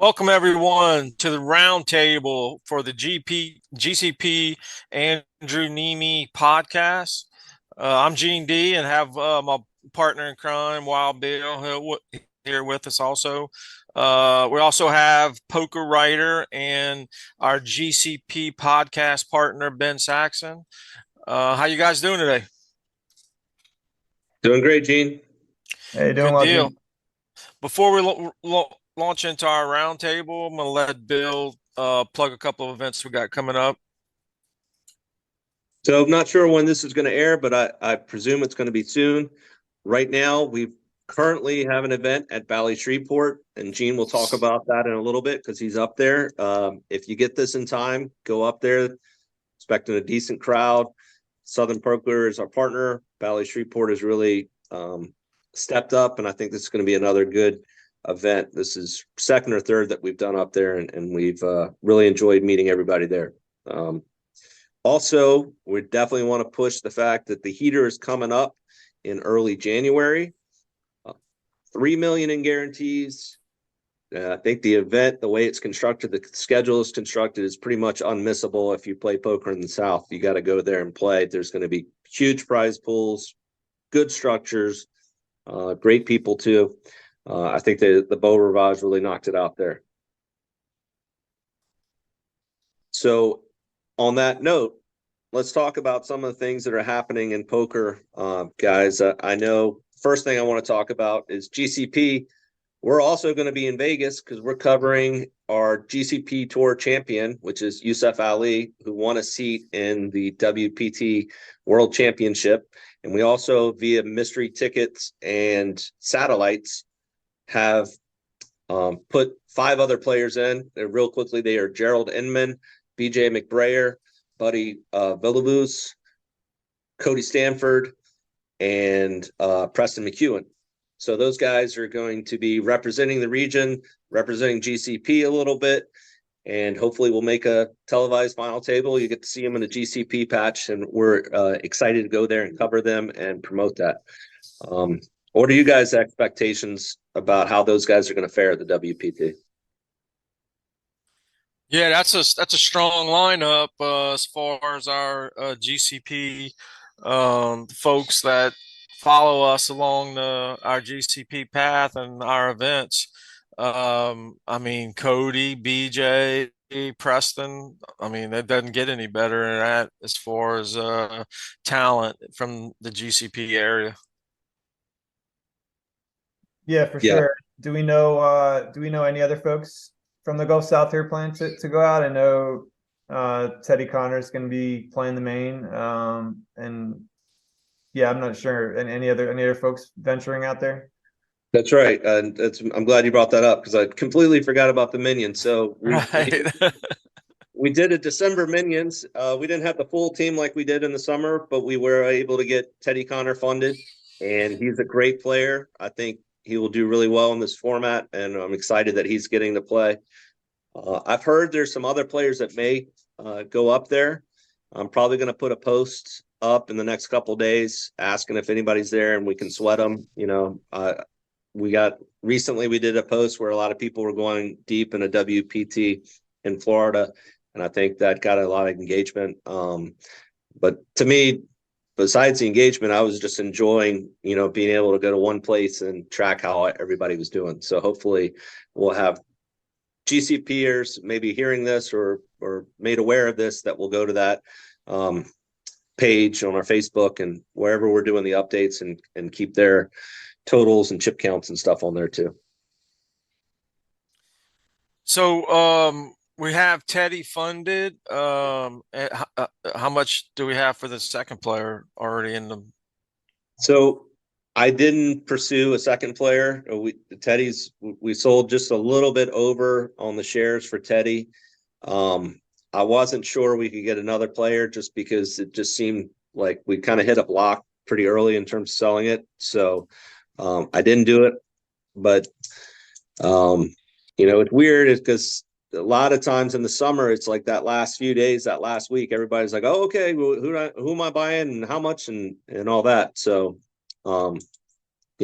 Welcome everyone to the Roundtable for the GCP Andrew Neeme podcast. I'm Gene D and have my partner in crime, Wild Bill, here with us also. We also have poker writer and our GCP podcast partner, Ben Saxon. How you guys doing today? Doing great, Gene. Hey, doing Good well, deal. Gene. Before we launch into our roundtable, I'm going to let Bill plug a couple of events we got coming up. So I'm not sure when this is going to air, but I presume it's going to be soon. Right now, we currently have an event at Valley Shreveport, and Gene will talk about that in a little bit because he's up there. If you get this in time, go up there. Expecting a decent crowd. Southern Poker is our partner. Valley Shreveport has really stepped up, and I think this is going to be another good event. This is second or third that we've done up there, and we've really enjoyed meeting everybody there. Also, we definitely want to push the fact that the heater is coming up in early January. 3 million in guarantees. I think the event, the way it's constructed, the schedule is constructed, is pretty much unmissable. If you play poker in the South, you got to go there and play. There's going to be huge prize pools, good structures, great people too. I think the Beau Rivage really knocked it out there. So on that note, let's talk about some of the things that are happening in poker, guys. I know first thing I want to talk about is GCP. We're also going to be in Vegas because we're covering our GCP Tour champion, which is Yusuf Ali, who won a seat in the WPT World Championship. And we also, via mystery tickets and satellites, have put 5 other players in. Real quickly, they are Gerald Inman, BJ McBrayer, Buddy Villalobos, Cody Stanford, and Preston McEwen. So those guys are going to be representing the region, representing GCP a little bit, and hopefully we'll make a televised final table. You get to see them in a GCP patch, and we're excited to go there and cover them and promote that. What are you guys' expectations about how those guys are going to fare at the WPT? Yeah, that's a strong lineup as far as our GCP folks that follow us along our GCP path and our events. I mean, Cody, BJ, Preston. I mean, it doesn't get any better than that as far as talent from the GCP area. Yeah, for sure. Do we know any other folks from the Gulf South here planning to go out? I know Teddy Connor's going to be playing the main. And yeah, I'm not sure. And any other folks venturing out there? That's right. And I'm glad you brought that up because I completely forgot about the Minions. So Right. we did a December Minions. We didn't have the full team like we did in the summer, but we were able to get Teddy Connor funded, and he's a great player. I think he will do really well in this format, and I'm excited that he's getting to play. I've heard there's some other players that may go up there. I'm probably going to put a post up in the next couple days asking if anybody's there and we can sweat them. You know, we did a post where a lot of people were going deep in a WPT in Florida, and I think that got a lot of engagement. But to me, besides the engagement, I was just enjoying, being able to go to one place and track how everybody was doing. So hopefully we'll have GCPers maybe hearing this or made aware of this that will go to that page on our Facebook and wherever we're doing the updates and keep their totals and chip counts and stuff on there too. So we have Teddy funded. How much do we have for the second player already in the? So I didn't pursue a second player. We sold just a little bit over on the shares for Teddy. I wasn't sure we could get another player just because it just seemed like we kind of hit a block pretty early in terms of selling it. So I didn't do it, but it's weird because a lot of times in the summer, it's like that last few days, that last week, everybody's like, oh, okay, well, who am I buying and how much and all that. So,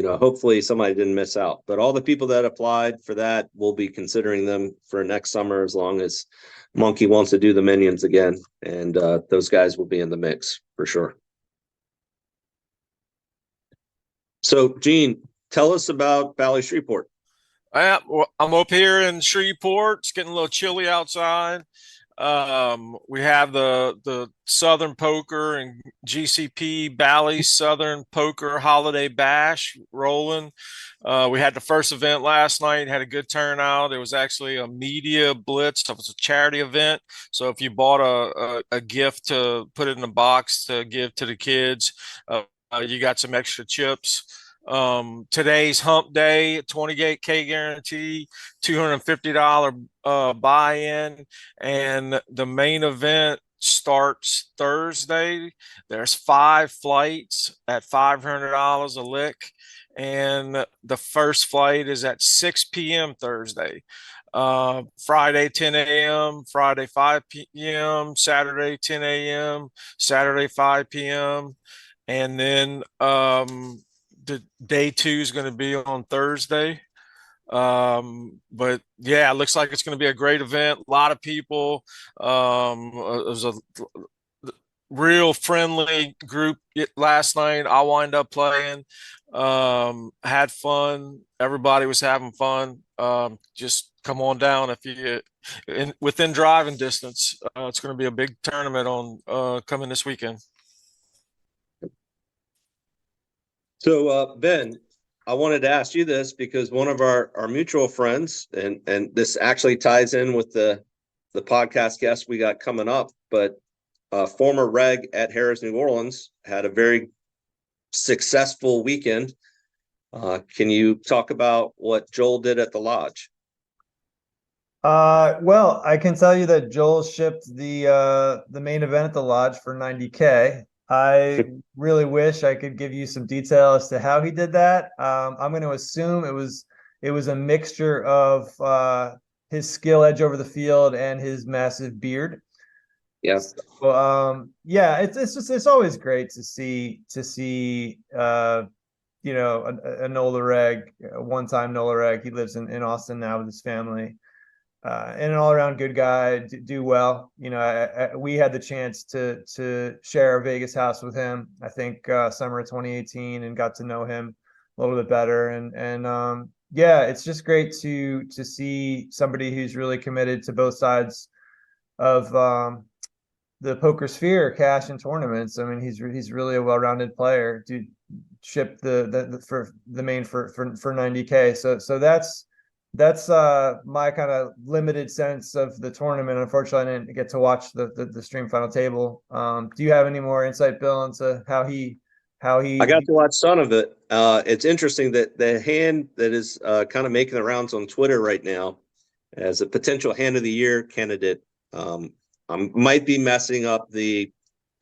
hopefully somebody didn't miss out. But all the people that applied for that, we'll be considering them for next summer as long as Monkey wants to do the minions again. And those guys will be in the mix for sure. So, Gene, tell us about Valley Shreveport. I'm up here in Shreveport. It's getting a little chilly outside. We have the Southern Poker and GCP Valley Southern Poker Holiday Bash rolling. We had the first event last night, had a good turnout. It was actually a media blitz. It was a charity event. So if you bought a gift to put it in a box to give to the kids, you got some extra chips. Today's hump day, 28K guarantee, $250 buy-in, and the main event starts Thursday. There's 5 flights at $500 a lick, and the first flight is at 6 p.m. Thursday. Friday 10 a.m., Friday 5 p.m., Saturday 10 a.m., Saturday 5 p.m., and then the day 2 is going to be on Thursday. But yeah, it looks like it's going to be a great event. A lot of people. It was a real friendly group last night. I wind up playing. Had fun. Everybody was having fun. Just come on down if you within driving distance. It's going to be a big tournament on coming this weekend. So, Ben, I wanted to ask you this because one of our mutual friends, and this actually ties in with the podcast guest we got coming up, but former reg at Harrah's New Orleans had a very successful weekend. Can you talk about what Joel did at the lodge? Well, I can tell you that Joel shipped the main event at the lodge for 90K. I really wish I could give you some detail as to how he did that. I'm going to assume it was a mixture of his skill edge over the field and his massive beard. Yes. So, yeah, it's always great to see a NOLA reg, a one-time NOLA reg. He lives in Austin now with his family. And an all-around good guy, do well. We had the chance to share a Vegas house with him, I think summer of 2018, and got to know him a little bit better. And yeah, it's just great to see somebody who's really committed to both sides of the poker sphere, cash and tournaments. I mean, he's really a well-rounded player. Dude shipped the for the main for 90K. So that's my kind of limited sense of the tournament. Unfortunately, I didn't get to watch the stream final table. Do you have any more insight, Bill, into how he I got to watch some of it. It's interesting that the hand that is kind of making the rounds on Twitter right now as a potential hand of the year candidate. I might be messing up the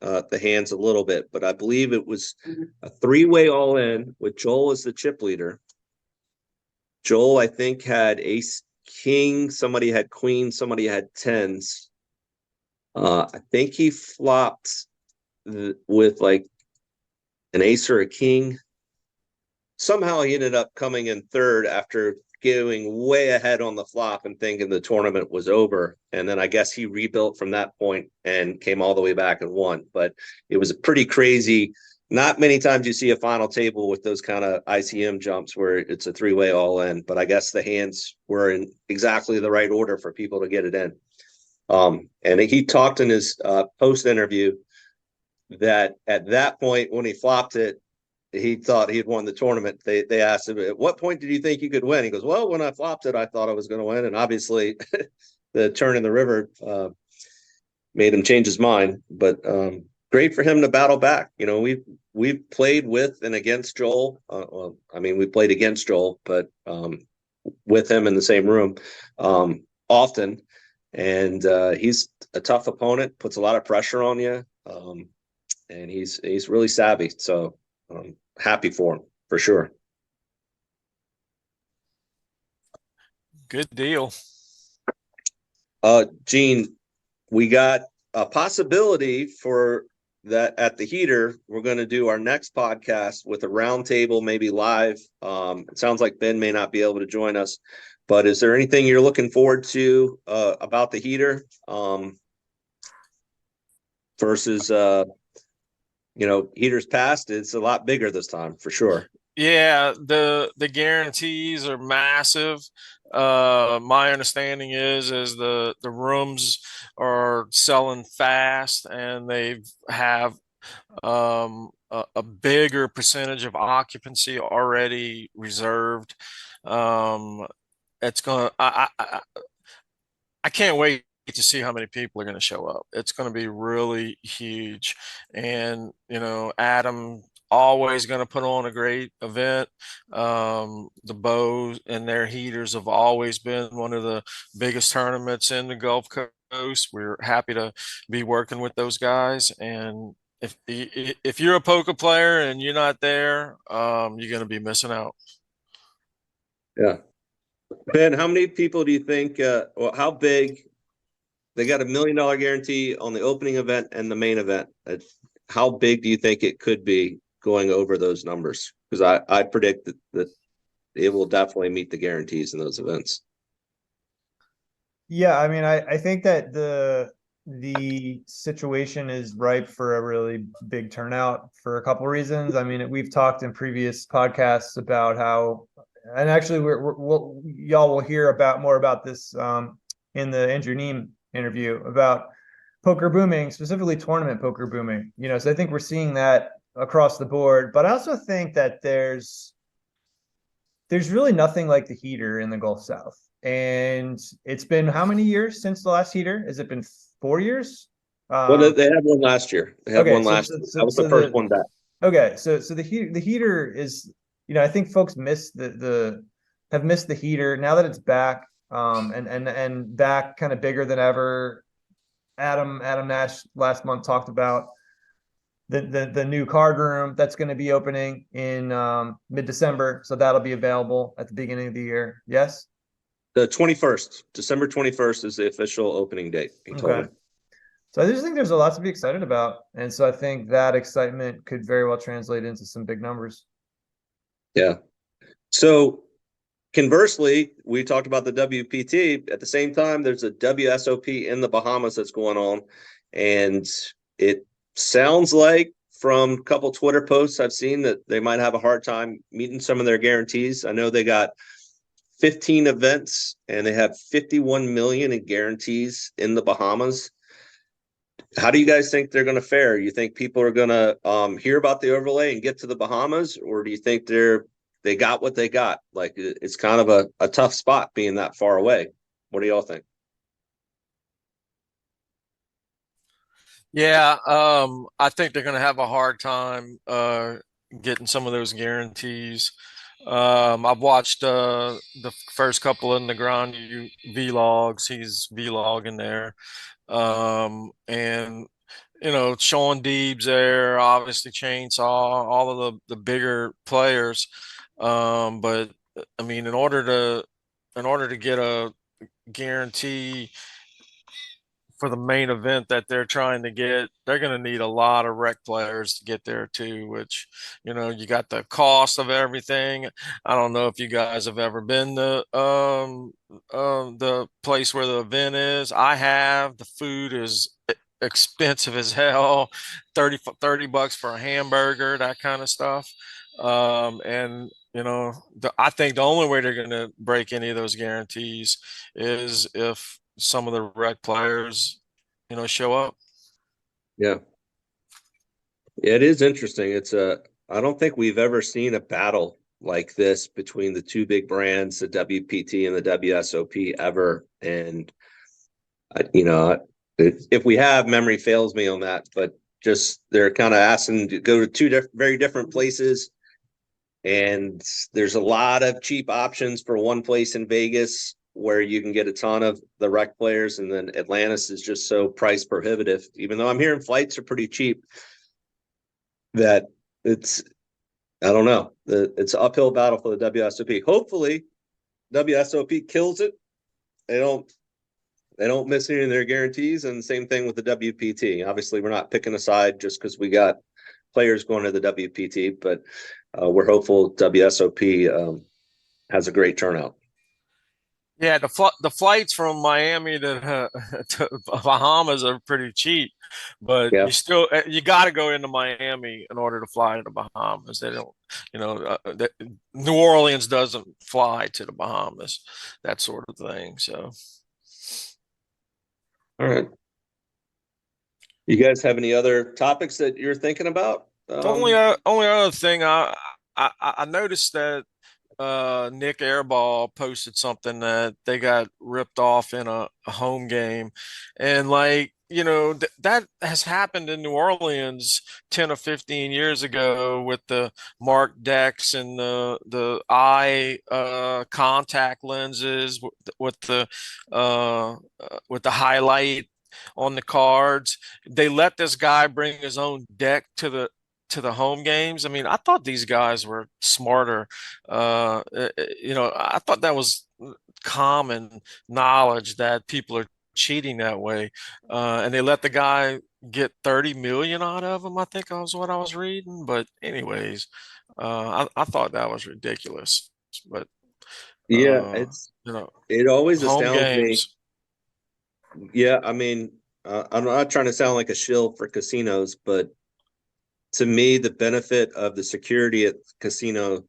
hands a little bit, but I believe it was a 3-way all in with Joel as the chip leader. Joel, I think, had ace king, somebody had queen, somebody had tens. I think he flopped with like an ace or a king. Somehow he ended up coming in third after going way ahead on the flop and thinking the tournament was over. And then I guess he rebuilt from that point and came all the way back and won. But it was a pretty crazy. Not many times you see a final table with those kind of ICM jumps where it's a 3-way all in, but I guess the hands were in exactly the right order for people to get it in. And he talked in his post interview that at that point when he flopped it, he thought he had won the tournament. They asked him, at what point did you think you could win? He goes, well, when I flopped it, I thought I was going to win. And obviously the turn in the river made him change his mind. But great for him to battle back. We've played with and against Joel. Well, I mean, we played against Joel, but with him in the same room often. And he's a tough opponent, puts a lot of pressure on you. And he's really savvy. So happy for him, for sure. Good deal. Gene, we got a possibility for that at the heater, we're going to do our next podcast with a roundtable, maybe live. It sounds like Ben may not be able to join us, but is there anything you're looking forward to about the heater versus heaters past? It's a lot bigger this time for sure. Yeah, the guarantees are massive. My understanding is the rooms are selling fast, and they have a bigger percentage of occupancy already reserved. It's gonna I can't wait to see how many people are going to show up. It's going to be really huge. And, Adam always going to put on a great event. The Beau and their heaters have always been one of the biggest tournaments in the Gulf Coast. We're happy to be working with those guys. And if you're a poker player and you're not there, you're going to be missing out. Yeah. Ben, how many people do you think, how big? They got $1 million guarantee on the opening event and the main event. How big do you think it could be going over those numbers? Because I predict that it will definitely meet the guarantees in those events. Yeah, I mean, I think that the situation is ripe for a really big turnout for a couple reasons. I mean, we've talked in previous podcasts about how, and actually y'all will hear more about this in the Andrew Neeme interview about poker booming, specifically tournament poker booming. So I think we're seeing that across the board, but I also think that there's really nothing like the heater in the Gulf South. And it's been how many years since the last heater? Has it been 4 years? Well, they had one last year. They had one last year. That was the first one back. Okay, so the heater is, I think folks have missed the heater now that it's back, and back kind of bigger than ever. Adam Nash last month talked about the new card room that's going to be opening in mid-December, so that'll be available at the beginning of the year. Yes. The 21st, December 21st is the official opening date. He told me. So I just think there's a lot to be excited about. And so I think that excitement could very well translate into some big numbers. Yeah. So conversely, we talked about the WPT. At the same time, there's a WSOP in the Bahamas that's going on. And it sounds like from a couple Twitter posts I've seen that they might have a hard time meeting some of their guarantees. I know they got 15 events and they have 51 million in guarantees in the Bahamas. How do you guys think they're going to fare? You think people are going to hear about the overlay and get to the Bahamas, or do you think they got what they got? Like, it's kind of a tough spot being that far away. What do y'all think? Yeah, I think they're going to have a hard time getting some of those guarantees. I've watched the first couple of Negroni vlogs. He's vlogging there. And Sean Deeb's there, obviously Chainsaw, all of the bigger players. But I mean, in order to get a guarantee for the main event that they're trying to get, they're going to need a lot of rec players to get there too, which, you got the cost of everything. I don't know if you guys have ever been to the place where the event is. I have. The food is expensive as hell, 30 bucks for a hamburger, that kind of stuff. And I think the only way they're going to break any of those guarantees is if some of the rec players, show up. Yeah. It is interesting. I don't think we've ever seen a battle like this between the two big brands, the WPT and the WSOP ever. And, if we have, memory fails me on that, but just they're kind of asking to go to two very different places. And there's a lot of cheap options for one place in Vegas where you can get a ton of the rec players, and then Atlantis is just so price prohibitive, even though I'm hearing flights are pretty cheap, that I don't know, it's an uphill battle for the WSOP. Hopefully WSOP kills it. They don't They don't miss any of their guarantees, and same thing with the WPT. Obviously, we're not picking a side just because we got players going to the WPT, but we're hopeful WSOP has a great turnout. Yeah, the flights from Miami to Bahamas are pretty cheap, but Yeah. you got to go into Miami in order to fly to the Bahamas. They don't, New Orleans doesn't fly to the Bahamas, that sort of thing. So, All right. You guys have any other topics that you're thinking about? the only other thing I noticed that Nick Airball posted something that they got ripped off in a home game. And that has happened in New Orleans 10 or 15 years ago with the marked decks and the eye contact lenses with the highlight on the cards. They let this guy bring his own deck to the home games. I mean, I thought these guys were smarter. I thought that was common knowledge that people are cheating that way. And they let the guy get 30 million out of him, I think was what I was reading. But anyways, I thought that was ridiculous. But Yeah, it always home astounds me. games. Yeah, I mean, I'm not trying to sound like a shill for casinos, but to me, the benefit of the security at the casino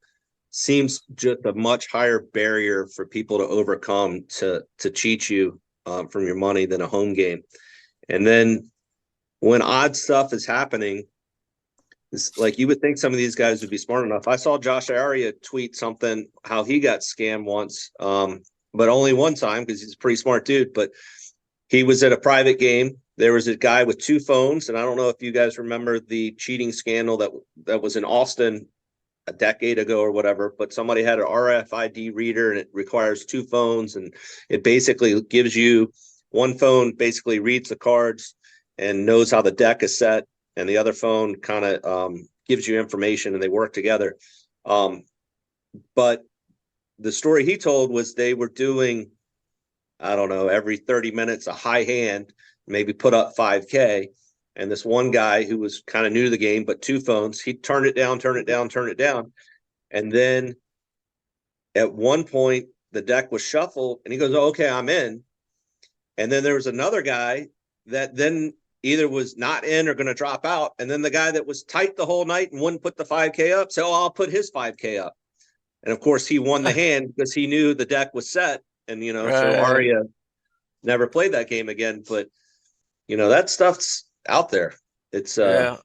seems just a much higher barrier for people to overcome to cheat you from your money than a home game. And then when odd stuff is happening, it's like you would think some of these guys would be smart enough. I saw Josh Aria tweet something how he got scammed once, but only one time because he's a pretty smart dude. But he was at a private game. There was a guy with two phones, and I don't know if you guys remember the cheating scandal that was in Austin a decade ago or whatever, but somebody had an RFID reader and it requires two phones, and it basically gives you one phone basically reads the cards and knows how the deck is set, and the other phone kind of gives you information, and they work together. But the story he told was they were doing, I don't know, every 30 minutes a high hand, maybe put up 5K. And this one guy who was kind of new to the game, but two phones, he turned it down. And then at one point, the deck was shuffled, and he goes, "Oh, okay, I'm in." And then there was another guy that then either was not in or going to drop out. And then the guy that was tight the whole night and wouldn't put the 5K up, so I'll put his 5K up. And of course, he won the hand because he knew the deck was set. And, so Aria never played that game again. But, that stuff's out there. It's yeah,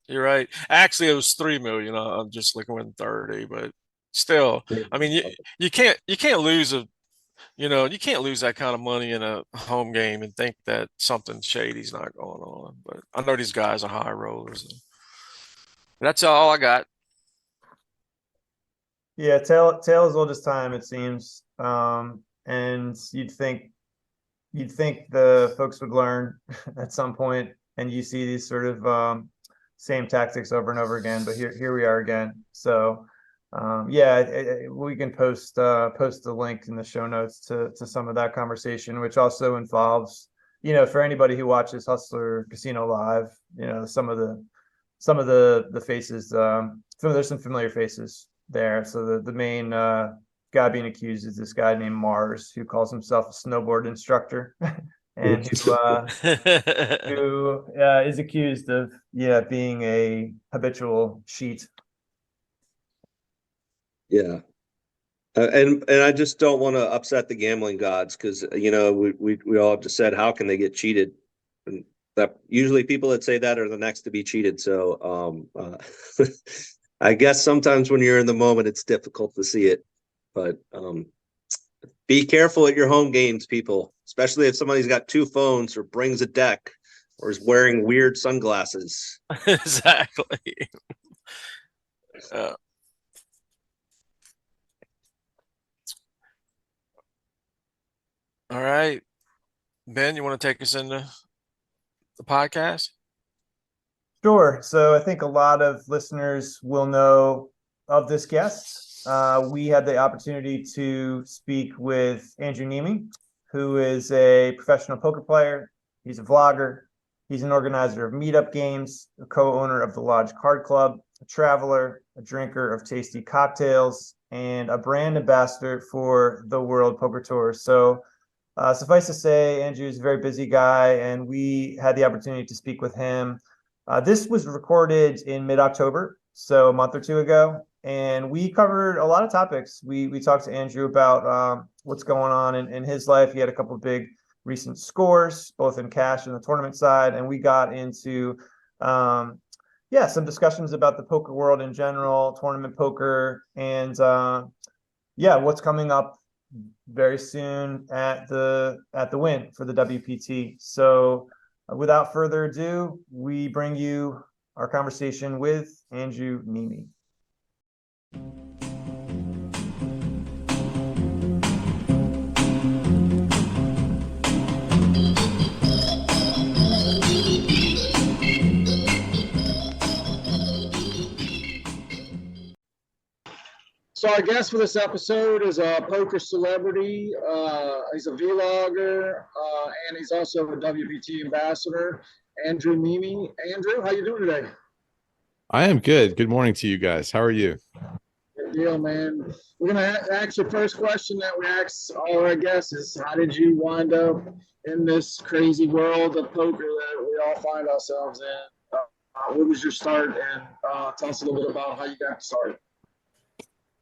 you're right. Actually, it was 3 million. I'm just looking at 30, but still, I mean, you can't lose you can't lose that kind of money in a home game and think that something shady's not going on. But I know these guys are high rollers. That's all I got. Yeah, tale as old as time, it seems. And you'd think the folks would learn at some point, and you see these sort of same tactics over and over again. But here we are again. So we can post the link in the show notes to some of that conversation, which also involves, for anybody who watches Hustler Casino Live, some of the faces. There's some familiar faces there. So the main guy being accused is this guy named Mars, who calls himself a snowboard instructor, and who is accused of being a habitual cheat. Yeah. And I just don't want to upset the gambling gods because, we all just said, how can they get cheated? And that usually people that say that are the next to be cheated. So I guess sometimes when you're in the moment, it's difficult to see it. But be careful at your home games, people, especially if somebody's got two phones or brings a deck or is wearing weird sunglasses. Exactly. All right. Ben, you want to take us into the podcast? Sure. So I think a lot of listeners will know of this guest. We had the opportunity to speak with Andrew Neeme, who is a professional poker player. He's a vlogger. He's an organizer of meetup games, a co-owner of the Lodge Card Club, a traveler, a drinker of tasty cocktails, and a brand ambassador for the World Poker Tour. So suffice to say, Andrew is a very busy guy, and we had the opportunity to speak with him. This was recorded in mid-October, so a month or two ago, and we covered a lot of topics. We talked to Andrew about what's going on in his life. He had a couple of big recent scores, both in cash and the tournament side, and we got into some discussions about the poker world in general, tournament poker, and what's coming up very soon at the Wynn for the WPT. So without further ado, we bring you our conversation with Andrew Neeme. So our guest for this episode is a poker celebrity. He's a vlogger, and he's also a WPT ambassador, Andrew Neeme. Andrew, how you doing today? I am good. Good morning to you guys. How are you? Good deal, man. We're going to ask the first question that we ask all our guests is, how did you wind up in this crazy world of poker that we all find ourselves in? What was your start? And tell us a little bit about how you got started.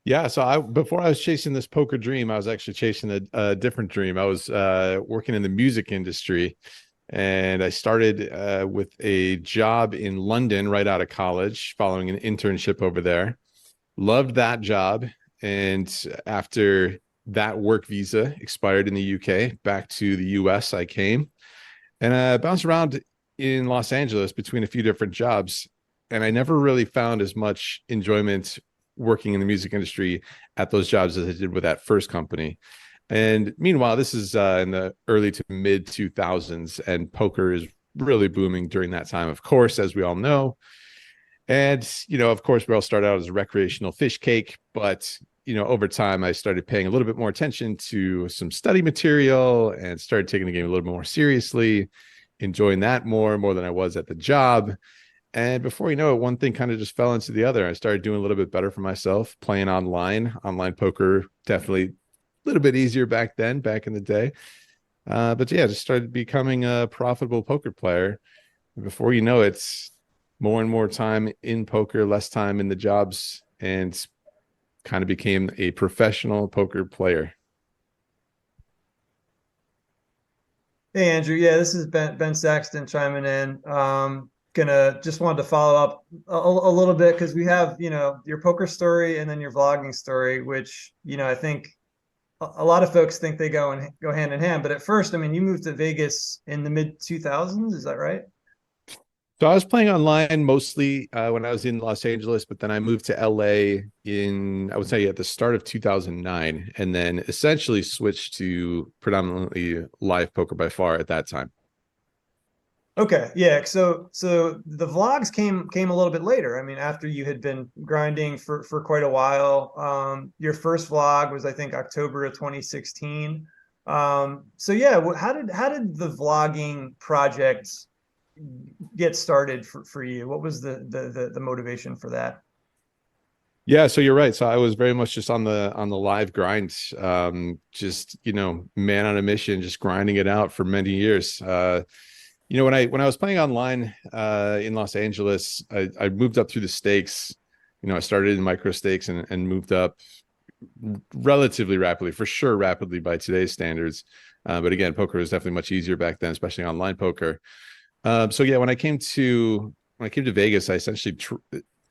Yeah, so before I was chasing this poker dream, I was actually chasing a different dream. I was working in the music industry, and I started with a job in London right out of college, following an internship over there. Loved that job, and after that work visa expired in the UK, back to the US I came, and I bounced around in Los Angeles between a few different jobs, and I never really found as much enjoyment working in the music industry at those jobs as I did with that first company. And meanwhile, this is in the early to mid 2000s, and poker is really booming during that time, of course, as we all know. And, of course, we all started out as a recreational fish cake, but, over time, I started paying a little bit more attention to some study material and started taking the game a little bit more seriously, enjoying that more than I was at the job. And before you know it, one thing kind of just fell into the other. I started doing a little bit better for myself, playing online poker, definitely a little bit easier back then, back in the day. But yeah, just started becoming a profitable poker player. And before you know it, it's more and more time in poker, less time in the jobs, and kind of became a professional poker player. Hey, Andrew. Yeah, this is Ben Saxton chiming in. Just wanted to follow up a little bit because we have, your poker story and then your vlogging story, which, I think a lot of folks think they go hand in hand. But at first, you moved to Vegas in the mid 2000s. Is that right? So I was playing online mostly when I was in Los Angeles, but then I moved to LA I would say at the start of 2009, and then essentially switched to predominantly live poker by far at that time. Okay, yeah. So the vlogs came a little bit later. After you had been grinding for quite a while. Your first vlog was, I think, October of 2016. So yeah, how did the vlogging project get started for you? What was the motivation for that? Yeah, so you're right. So I was very much just on the live grind, just man on a mission, just grinding it out for many years. When I was playing online in Los Angeles, I moved up through the stakes. I started in micro stakes and moved up relatively rapidly, for sure, rapidly by today's standards. But again, poker was definitely much easier back then, especially online poker. So yeah, when I came to Vegas, I essentially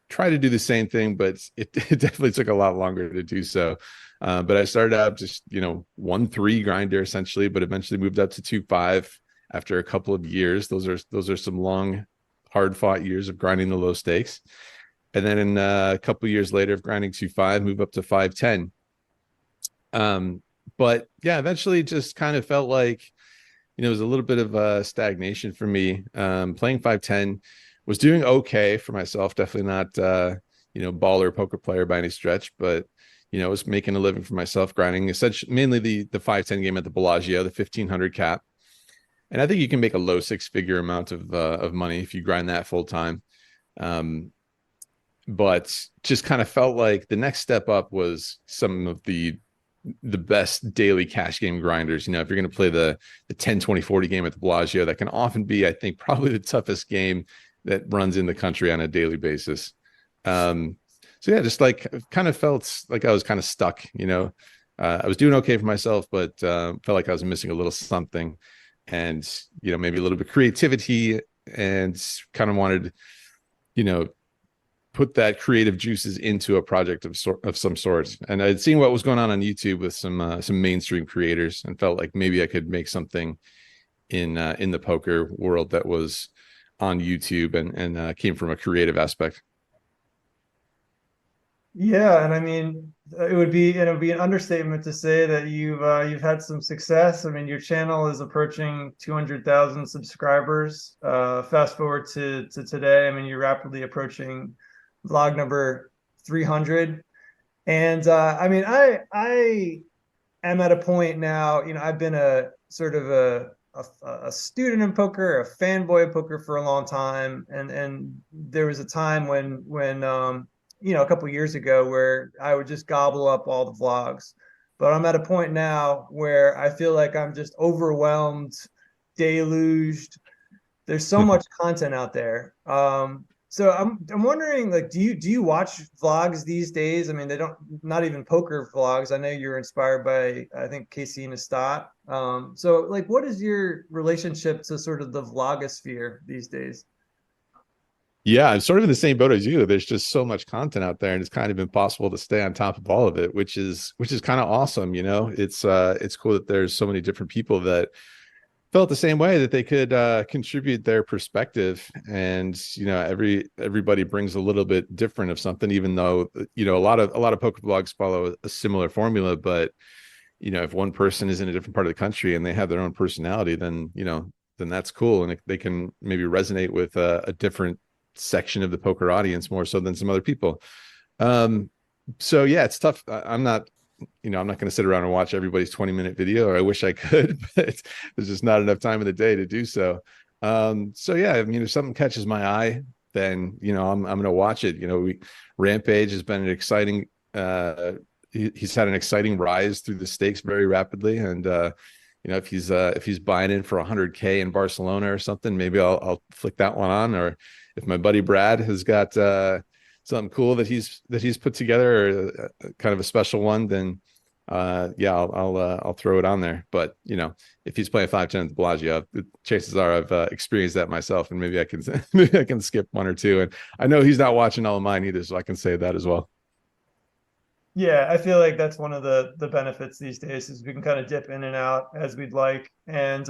tried to do the same thing, but it definitely took a lot longer to do so. But I started out just 1-3 grinder essentially, but eventually moved up to 2-5 after a couple of years. Those are some long, hard fought years of grinding the low stakes. And then in a couple of years later of grinding 2-5, move up to 5-10. But yeah, eventually just kind of felt like, it was a little bit of a stagnation for me. Playing 5-10 was doing okay for myself. Definitely not, baller poker player by any stretch, but you know, I was making a living for myself, grinding essentially mainly the 510 game at the Bellagio, the 1500 cap. And I think you can make a low six-figure amount of money if you grind that full time. But just kind of felt like the next step up was some of the best daily cash game grinders. You know, if you're going to play the 10, 20, 40 game at the Bellagio, that can often be, I think, probably the toughest game that runs in the country on a daily basis. So yeah, just like kind of felt like I was kind of stuck, you know. I was doing okay for myself, but felt like I was missing a little something, and you know, maybe a little bit of creativity, and kind of wanted, you know, put that creative juices into a project of some sort. And I'd seen what was going on YouTube with some mainstream creators, and felt like maybe I could make something in the poker world that was on YouTube and came from a creative aspect. Yeah, and I mean, it would be an understatement to say that you've had some success. I mean, your channel is approaching 200,000 subscribers. Fast forward to today, I mean, you're rapidly approaching vlog number 300. And I mean, I am at a point now, you know, I've been a sort of a student in poker, a fanboy of poker for a long time, and there was a time when you know, a couple years ago where I would just gobble up all the vlogs. But I'm at a point now where I feel like I'm just overwhelmed, deluged. There's so much content out there. So I'm wondering, like, do you watch vlogs these days? I mean, they don't, not even poker vlogs. I know you're inspired by, I think, Casey Neistat. So like, what is your relationship to sort of the vlogosphere these days? Yeah, I'm sort of in the same boat as you. There's just so much content out there, and it's kind of impossible to stay on top of all of it, which is kind of awesome. You know, it's cool that there's so many different people that felt the same way, that they could contribute their perspective. And you know, everybody brings a little bit different of something, even though, you know, a lot of poker blogs follow a similar formula. But you know, if one person is in a different part of the country and they have their own personality, then, you know, then that's cool, and they can maybe resonate with a different section of the poker audience more so than some other people. So yeah, it's tough. I'm not, you know, I'm not going to sit around and watch everybody's 20-minute video, or I wish I could, but there's just not enough time in the day to do so. So yeah, I mean, if something catches my eye, then, you know, I'm going to watch it. You know, Rampage has been an exciting, he's had an exciting rise through the stakes very rapidly. And, you know, if he's buying in for 100K in Barcelona or something, maybe I'll flick that one on. Or if my buddy Brad has got something cool that he's put together, or kind of a special one, then yeah, I'll throw it on there. But you know, if he's playing 510 at the Bellagio, the chances are I've experienced that myself, and maybe I can maybe I can skip one or two. And I know he's not watching all of mine either, so I can say that as well. Yeah, I feel like that's one of the benefits these days, is we can kind of dip in and out as we'd like. And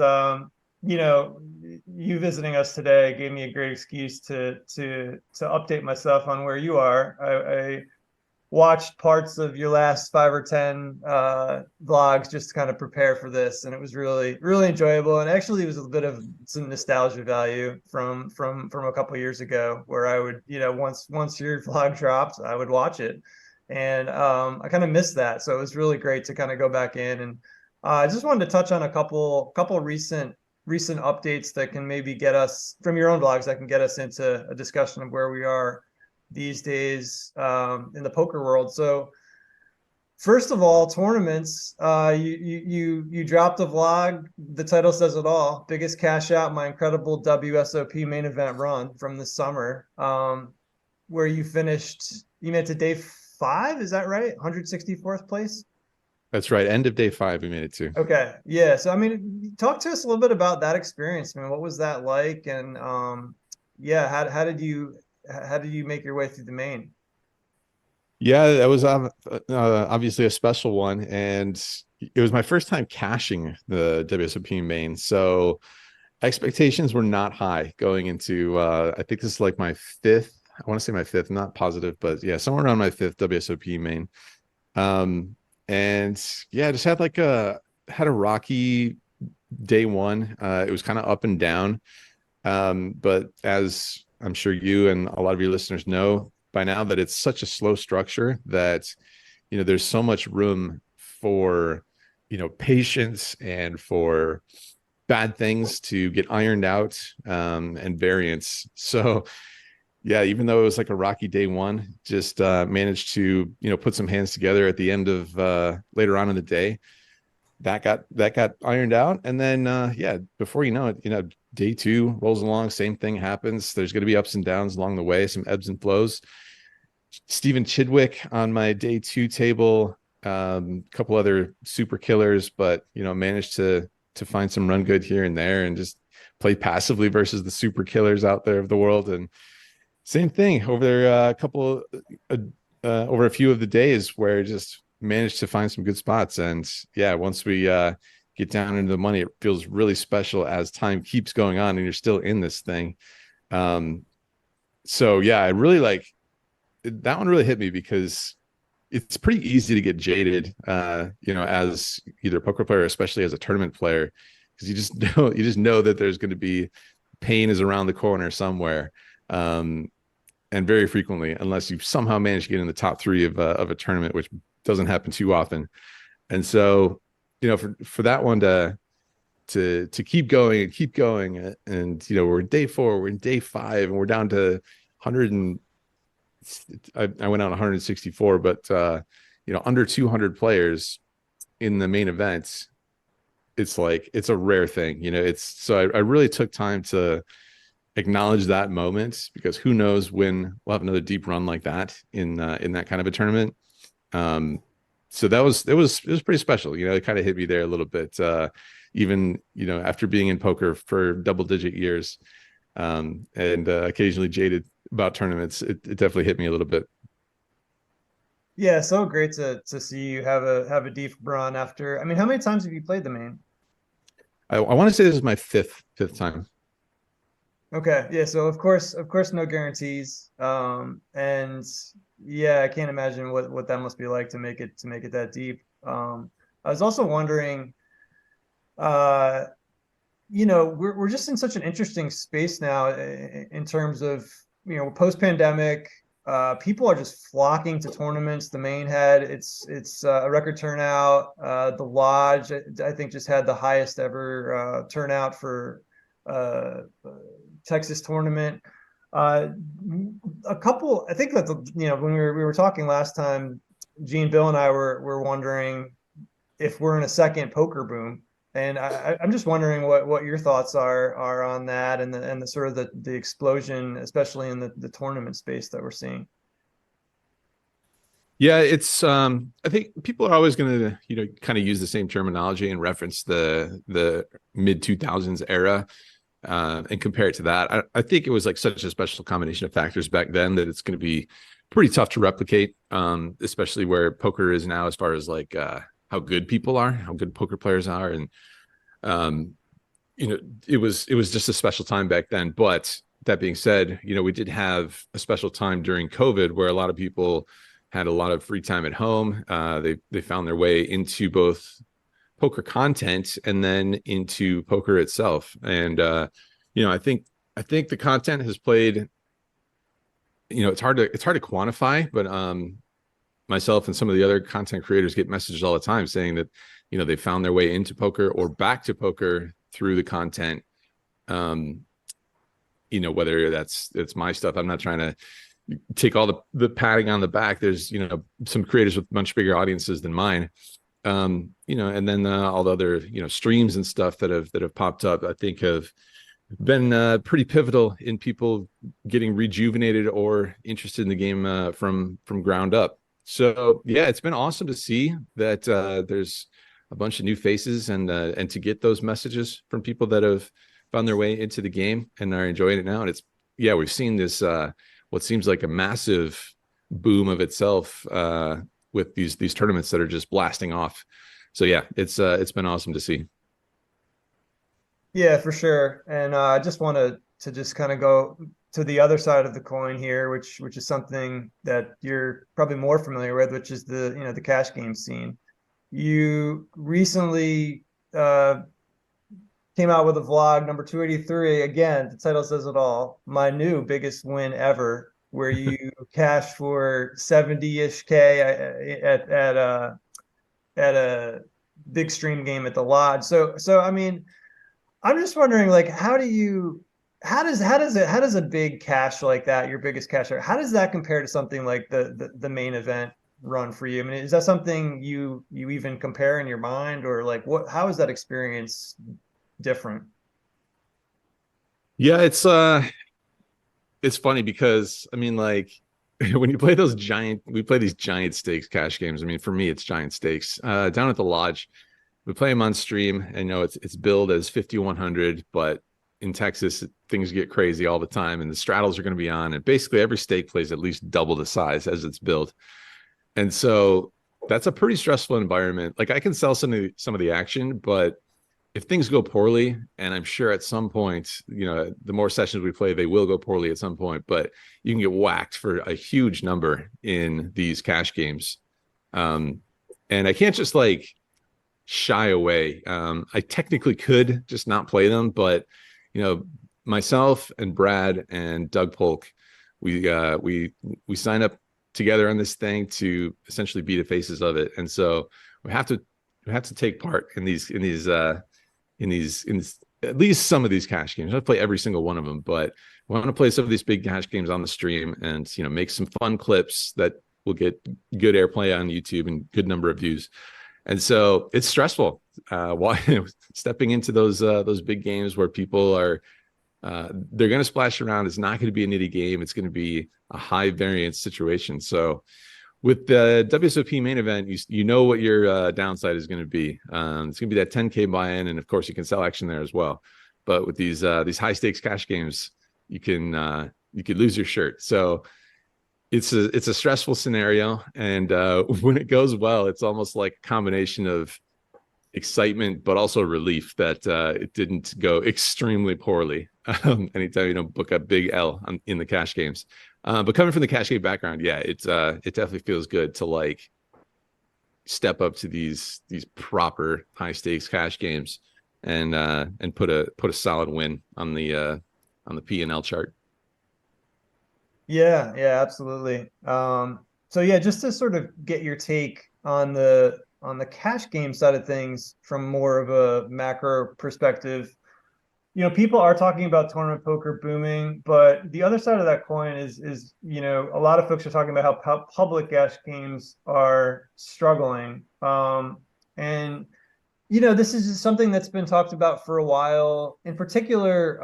you know, you visiting us today gave me a great excuse to update myself on where you are. I watched parts of your last 5 or 10 vlogs just to kind of prepare for this, and it was really enjoyable. And actually, it was a bit of some nostalgia value from a couple of years ago, where I would, you know, once your vlog dropped, I would watch it. And I kind of missed that, so it was really great to kind of go back in. And I just wanted to touch on a couple recent updates that can maybe get us, from your own vlogs, that can get us into a discussion of where we are these days in the poker world. So first of all, tournaments. You dropped a vlog. The title says it all. Biggest cash out, my incredible WSOP main event run from the summer, where you finished. You made it to day 5. Is that right? 164th place. That's right. End of day 5, we made it to. Okay. Yeah. So I mean, talk to us a little bit about that experience. I mean, what was that like? And yeah, how did you make your way through the main? Yeah, that was obviously a special one, and it was my first time cashing the WSOP main, so expectations were not high going into. I think this is like my 5th. I want to say my 5th, not positive, but yeah, somewhere around my 5th WSOP main. And yeah, I just had a rocky day one. It was kind of up and down, but as I'm sure you and a lot of your listeners know by now, that it's such a slow structure that there's so much room for, patience and for bad things to get ironed out, and variance. So yeah, even though it was like a rocky day one, just managed to, put some hands together at the end of later on in the day. That got ironed out. And then yeah, before you know it, day two rolls along, same thing happens. There's going to be ups and downs along the way, some ebbs and flows. Stephen Chidwick on my day two table, a couple other super killers, but managed to find some run good here and there and just play passively versus the super killers out there of the world. And same thing over over a few of the days where just managed to find some good spots. And yeah, once we get down into the money, it feels really special as time keeps going on and you're still in this thing. So yeah, I really like that one. Really hit me because it's pretty easy to get jaded, as either a poker player, especially as a tournament player, because you just know that there's going to be pain is around the corner somewhere. And very frequently, unless you somehow manage to get in the top three of a tournament, which doesn't happen too often. And so, for that one to keep going and keep going, and we're in day 4, we're in day 5, and we're down to 100 and I went out 164, but under 200 players in the main event. It's like it's a rare thing, I really took time to acknowledge that moment, because who knows when we'll have another deep run like that in that kind of a tournament. So it was pretty special. It kind of hit me there a little bit, even after being in poker for double-digit years, and occasionally jaded about tournaments. It definitely hit me a little bit. Yeah, so great to see you have a deep run after. I mean, how many times have you played the main? I want to say this is my fifth time. Okay, yeah. So of course, no guarantees. And yeah, I can't imagine what that must be like to make it that deep. I was also wondering, we're just in such an interesting space now in terms of post pandemic. People are just flocking to tournaments. The main had it's a record turnout. The lodge, I think, just had the highest ever turnout for Texas tournament. I think that when we were talking last time, Gene, Bill, and I were wondering if we're in a second poker boom. And I'm just wondering what your thoughts are on that, and the sort of the explosion, especially in the tournament space that we're seeing. Yeah, it's I think people are always going to kind of use the same terminology and reference the mid 2000s era, and compare it to that. I think it was like such a special combination of factors back then that it's going to be pretty tough to replicate, especially where poker is now, as far as like how good people are, how good poker players are. And it was just a special time back then. But that being said, we did have a special time during COVID where a lot of people had a lot of free time at home. They found their way into both poker content and then into poker itself. And I think the content has played, it's hard to quantify, but myself and some of the other content creators get messages all the time saying that they found their way into poker or back to poker through the content. Whether it's my stuff. I'm not trying to take all the patting on the back. There's some creators with much bigger audiences than mine, and then all the other streams and stuff that have popped up, I think have been pretty pivotal in people getting rejuvenated or interested in the game from ground up. So yeah, it's been awesome to see that there's a bunch of new faces, and to get those messages from people that have found their way into the game and are enjoying it now. And we've seen this what seems like a massive boom of itself with these tournaments that are just blasting off. So yeah, it's been awesome to see. Yeah, for sure. And I just want to just kind of go to the other side of the coin here, which is something that you're probably more familiar with, which is the cash game scene. You recently came out with a vlog number 283. Again, the title says it all. My new biggest win ever. where you cash for 70-ish K at a big stream game at the lodge. So I mean, I'm just wondering, like, how does a big cash like that, your biggest cash, how does that compare to something like the main event run for you? I mean, is that something you even compare in your mind, or like how is that experience different? Yeah, it's funny because I mean, like when you play we play these giant stakes cash games. I mean, for me, it's giant stakes. Down at the lodge, we play them on stream, and it's billed as 5,100, but in Texas, things get crazy all the time, and the straddles are going to be on, and basically every stake plays at least double the size as it's billed. And so that's a pretty stressful environment. Like I can sell some of the action, but if things go poorly, and I'm sure at some point, the more sessions we play, they will go poorly at some point, but you can get whacked for a huge number in these cash games. And I can't just like shy away. I technically could just not play them, but myself and Brad and Doug Polk, we signed up together on this thing to essentially be the faces of it, and so we have to take part in these at least some of these cash games. I play every single one of them, but we want to play some of these big cash games on the stream and make some fun clips that will get good airplay on YouTube and good number of views. And so it's stressful. While stepping into those big games where people are they're going to splash around. It's not going to be a nitty game. It's going to be a high variance situation. So with the WSOP main event, you know what your downside is going to be. It's going to be that 10K buy-in, and of course you can sell action there as well. But with these high stakes cash games, you could lose your shirt. So it's a stressful scenario, and when it goes well, it's almost like a combination of excitement but also relief that it didn't go extremely poorly. Anytime book a big L in the cash games. But coming from the cash game background, yeah, it definitely feels good to like step up to these proper high stakes cash games and put a solid win on the P&L chart. Yeah, absolutely. So yeah, just to sort of get your take on the cash game side of things from more of a macro perspective. People are talking about tournament poker booming, but the other side of that coin is a lot of folks are talking about how public cash games are struggling. And this is something that's been talked about for a while. In particular,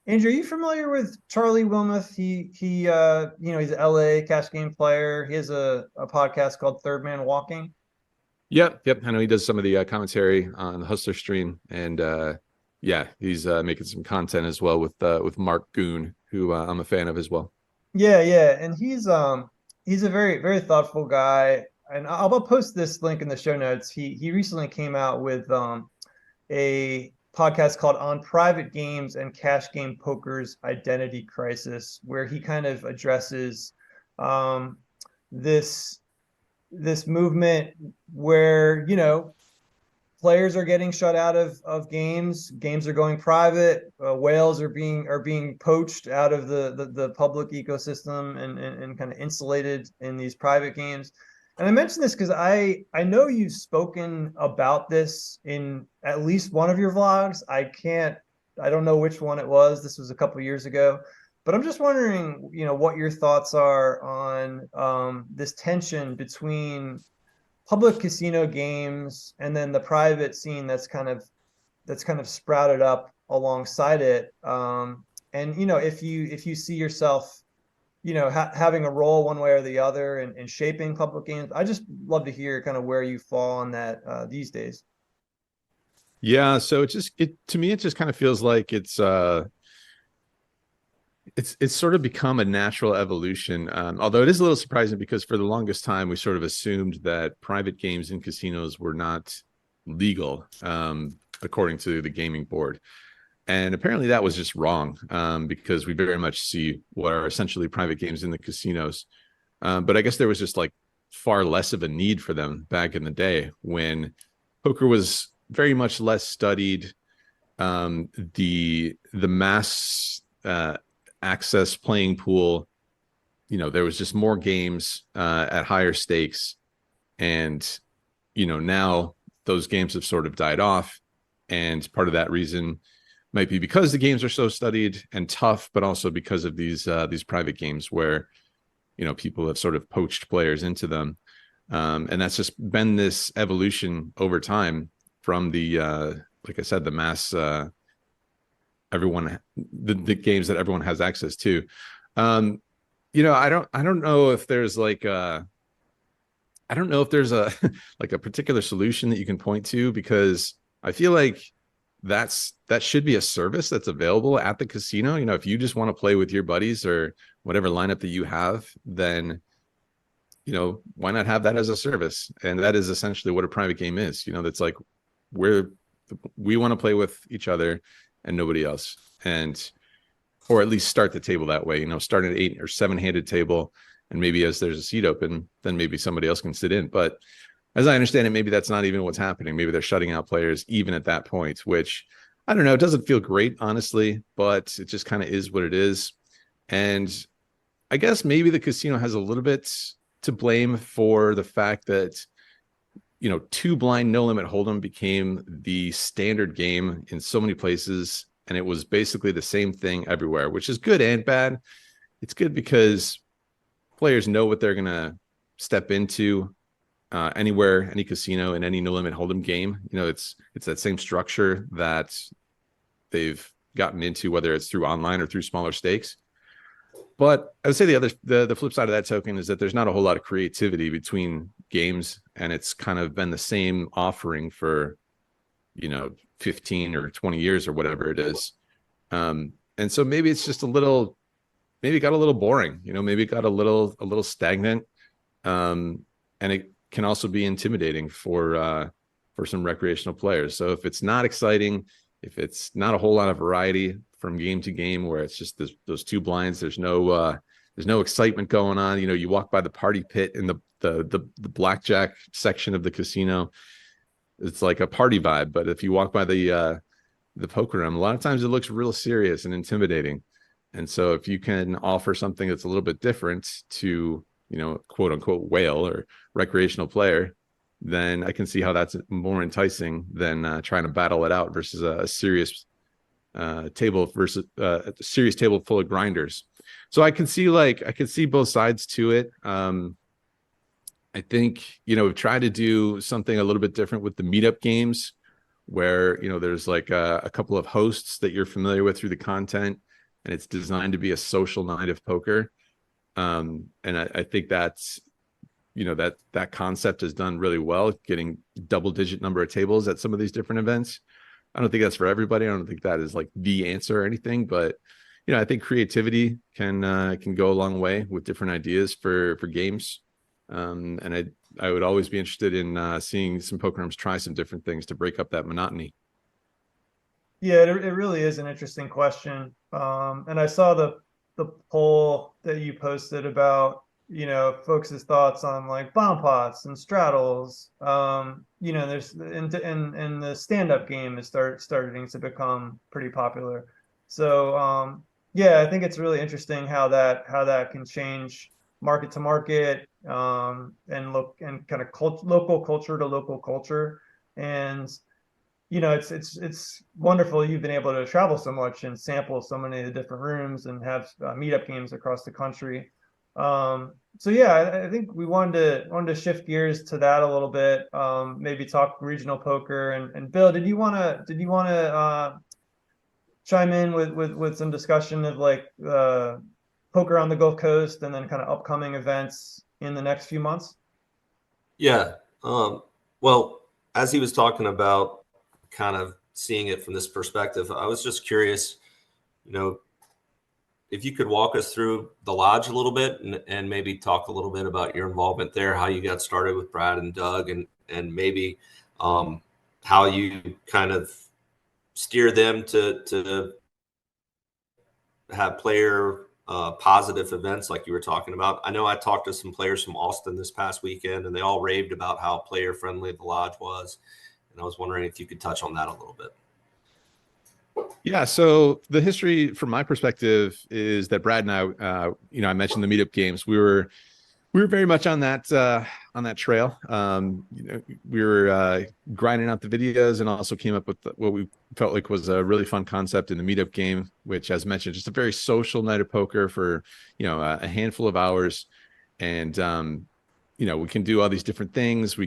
Andrew, are you familiar with Charlie Wilmoth? He's an LA cash game player. He has a podcast called Third Man Walking. Yep. I know he does some of the commentary on the Hustler stream, and yeah, he's making some content as well with Mark Goon, who I'm a fan of as well. Yeah, and he's a very, very thoughtful guy, and I'll post this link in the show notes. He recently came out with a podcast called On Private Games and Cash Game Poker's Identity Crisis, where he kind of addresses this movement where players are getting shut out of games are going private, whales are being poached out of the public ecosystem and kind of insulated in these private games. And I mention this because I know you've spoken about this in at least one of your vlogs. I don't know which one it was. This was a couple of years ago. But I'm just wondering, what your thoughts are on this tension between public casino games and then the private scene that's kind of sprouted up alongside it. And if you see yourself, having a role one way or the other in shaping public games, I just love to hear kind of where you fall on that these days. Yeah, so to me, it just kind of feels like it's sort of become a natural evolution. Although it is a little surprising because for the longest time, we sort of assumed that private games in casinos were not legal, according to the gaming board. And apparently that was just wrong, because we very much see what are essentially private games in the casinos. But I guess there was just like far less of a need for them back in the day when poker was very much less studied. The mass access playing pool there was just more games at higher stakes. And, now those games have sort of died off. And part of that reason might be because the games are so studied and tough, but also because of these private games where, people have sort of poached players into them. And that's just been this evolution over time from the, like I said, the mass, the games that everyone has access to. I don't know if there's like a like a particular solution that you can point to, because I feel like that should be a service that's available at the casino. If you just want to play with your buddies or whatever lineup that you have, then why not have that as a service? And that is essentially what a private game is. That's like we want to play with each other and nobody else, or at least start the table that way. Start an 8 or 7-handed table, and maybe as there's a seat open, then maybe somebody else can sit in. But as I understand it, maybe that's not even what's happening. Maybe they're shutting out players even at that point, which I don't know. It doesn't feel great, honestly, but it just kind of is what it is. And I guess maybe the casino has a little bit to blame for the fact that, 2-blind no limit hold'em became the standard game in so many places. And it was basically the same thing everywhere, which is good and bad. It's good because players know what they're going to step into anywhere, any casino, in any no limit hold'em game. It's that same structure that they've gotten into, whether it's through online or through smaller stakes. But I would say the flip side of that token is that there's not a whole lot of creativity between games, and it's kind of been the same offering for 15 or 20 years or whatever it is. And so maybe it's just maybe it got a little boring, maybe it got a little stagnant. And it can also be intimidating for some recreational players. So if it's not exciting, if it's not a whole lot of variety from game to game, where it's just those 2 blinds, there's no excitement going on. You walk by the party pit in the blackjack section of the casino, it's like a party vibe. But if you walk by the poker room, a lot of times it looks real serious and intimidating. And so if you can offer something that's a little bit different to, quote unquote whale or recreational player, then I can see how that's more enticing than trying to battle it out versus a serious table versus a serious table full of grinders. So I can see both sides to it. I think, we've tried to do something a little bit different with the meetup games, where, there's like a couple of hosts that you're familiar with through the content, and it's designed to be a social night of poker. And I think that's, that concept has done really well, getting double-digit number of tables at some of these different events. I don't think that's for everybody. I don't think that is like the answer or anything, but I think creativity can go a long way with different ideas for games. And I would always be interested in seeing some poker rooms try some different things to break up that monotony. Yeah, it really is an interesting question. And I saw the poll that you posted about, folks' thoughts on like bomb pots and straddles. There's in the stand-up game is starting to become pretty popular. So yeah, I think it's really interesting how that can change market to market, and look and kind of local culture to local culture. And it's wonderful you've been able to travel so much and sample so many of the different rooms and have meetup games across the country. So yeah, I think we wanted to shift gears to that a little bit. Maybe talk regional poker, and Bill, did you want to chime in with some discussion of like poker on the Gulf Coast and then kind of upcoming events in the next few months? Yeah. Well, as he was talking about kind of seeing it from this perspective, I was just curious, if you could walk us through the lodge a little bit and maybe talk a little bit about your involvement there, how you got started with Brad and Doug, and maybe how you kind of steer them to have player positive events like you were talking about. I know I talked to some players from Austin this past weekend, and they all raved about how player friendly the lodge was. And I was wondering if you could touch on that a little bit. Yeah, so the history from my perspective is that Brad and I, I mentioned the meetup games. We were very much on that trail. We were grinding out the videos and also came up with what we felt like was a really fun concept in the meetup game, which, as mentioned, just a very social night of poker for a handful of hours, and we can do all these different things. We'll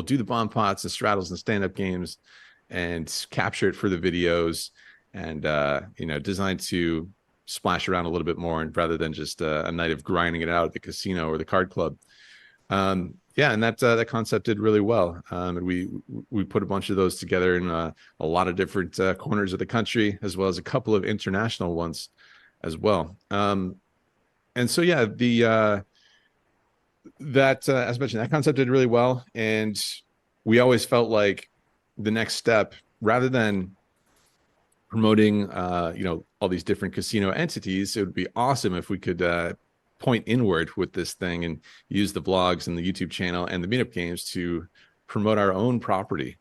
do the bomb pots and straddles and stand up games, and capture it for the videos, and designed to splash around a little bit more, and rather than just a night of grinding it out at the casino or the card club. Yeah, and that concept did really well. And we put a bunch of those together in a lot of different corners of the country, as well as a couple of international ones as well. And so yeah, as mentioned, that concept did really well, and we always felt like the next step, rather than promoting all these different casino entities, it would be awesome if we could point inward with this thing and use the blogs and the YouTube channel and the meetup games to promote our own property,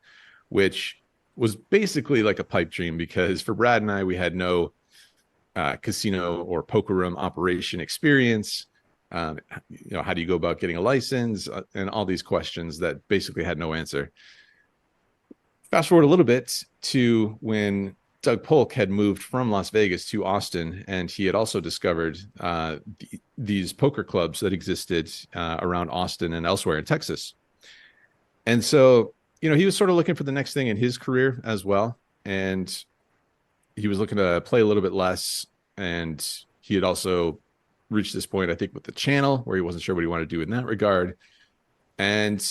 which was basically like a pipe dream, because for Brad and I, we had no casino or poker room operation experience. How do you go about getting a license, and all these questions that basically had no answer. Fast forward a little bit to when Doug Polk had moved from Las Vegas to Austin, and he had also discovered these poker clubs that existed around Austin and elsewhere in Texas. And so, he was sort of looking for the next thing in his career as well. And he was looking to play a little bit less. And he had also reached this point, I think, with the channel where he wasn't sure what he wanted to do in that regard. And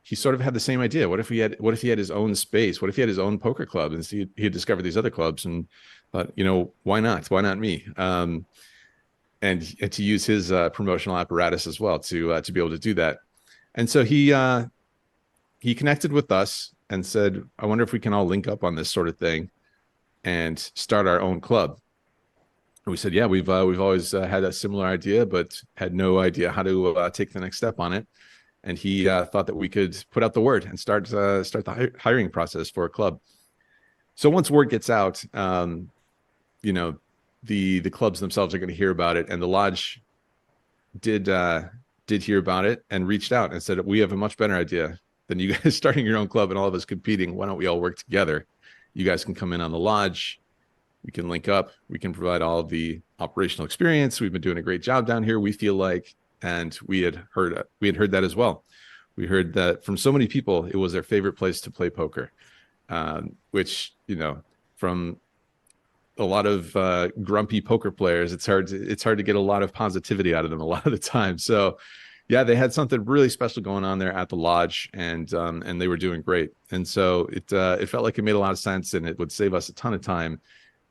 he sort of had the same idea. What if he had his own space? What if he had his own poker club? And he had discovered these other clubs, and thought, why not? Why not me? And to use his promotional apparatus as well to be able to do that. And so he connected with us and said, I wonder if we can all link up on this sort of thing and start our own club. And we said, yeah, we've always had a similar idea, but had no idea how to take the next step on it. And he thought that we could put out the word and start the hiring process for a club. So once word gets out, the clubs themselves are going to hear about it, and the lodge did hear about it and reached out and said, we have a much better idea than you guys starting your own club and all of us competing. Why don't we all work together? You guys can come in on the lodge. We can link up. We can provide all of the operational experience. We've been doing a great job down here, we feel like. And we had heard that as well. We heard that from so many people, it was their favorite place to play poker, which, from a lot of grumpy poker players, it's hard to get a lot of positivity out of them a lot of the time. So yeah, they had something really special going on there at the lodge, and they were doing great. And so it felt like it made a lot of sense, and it would save us a ton of time.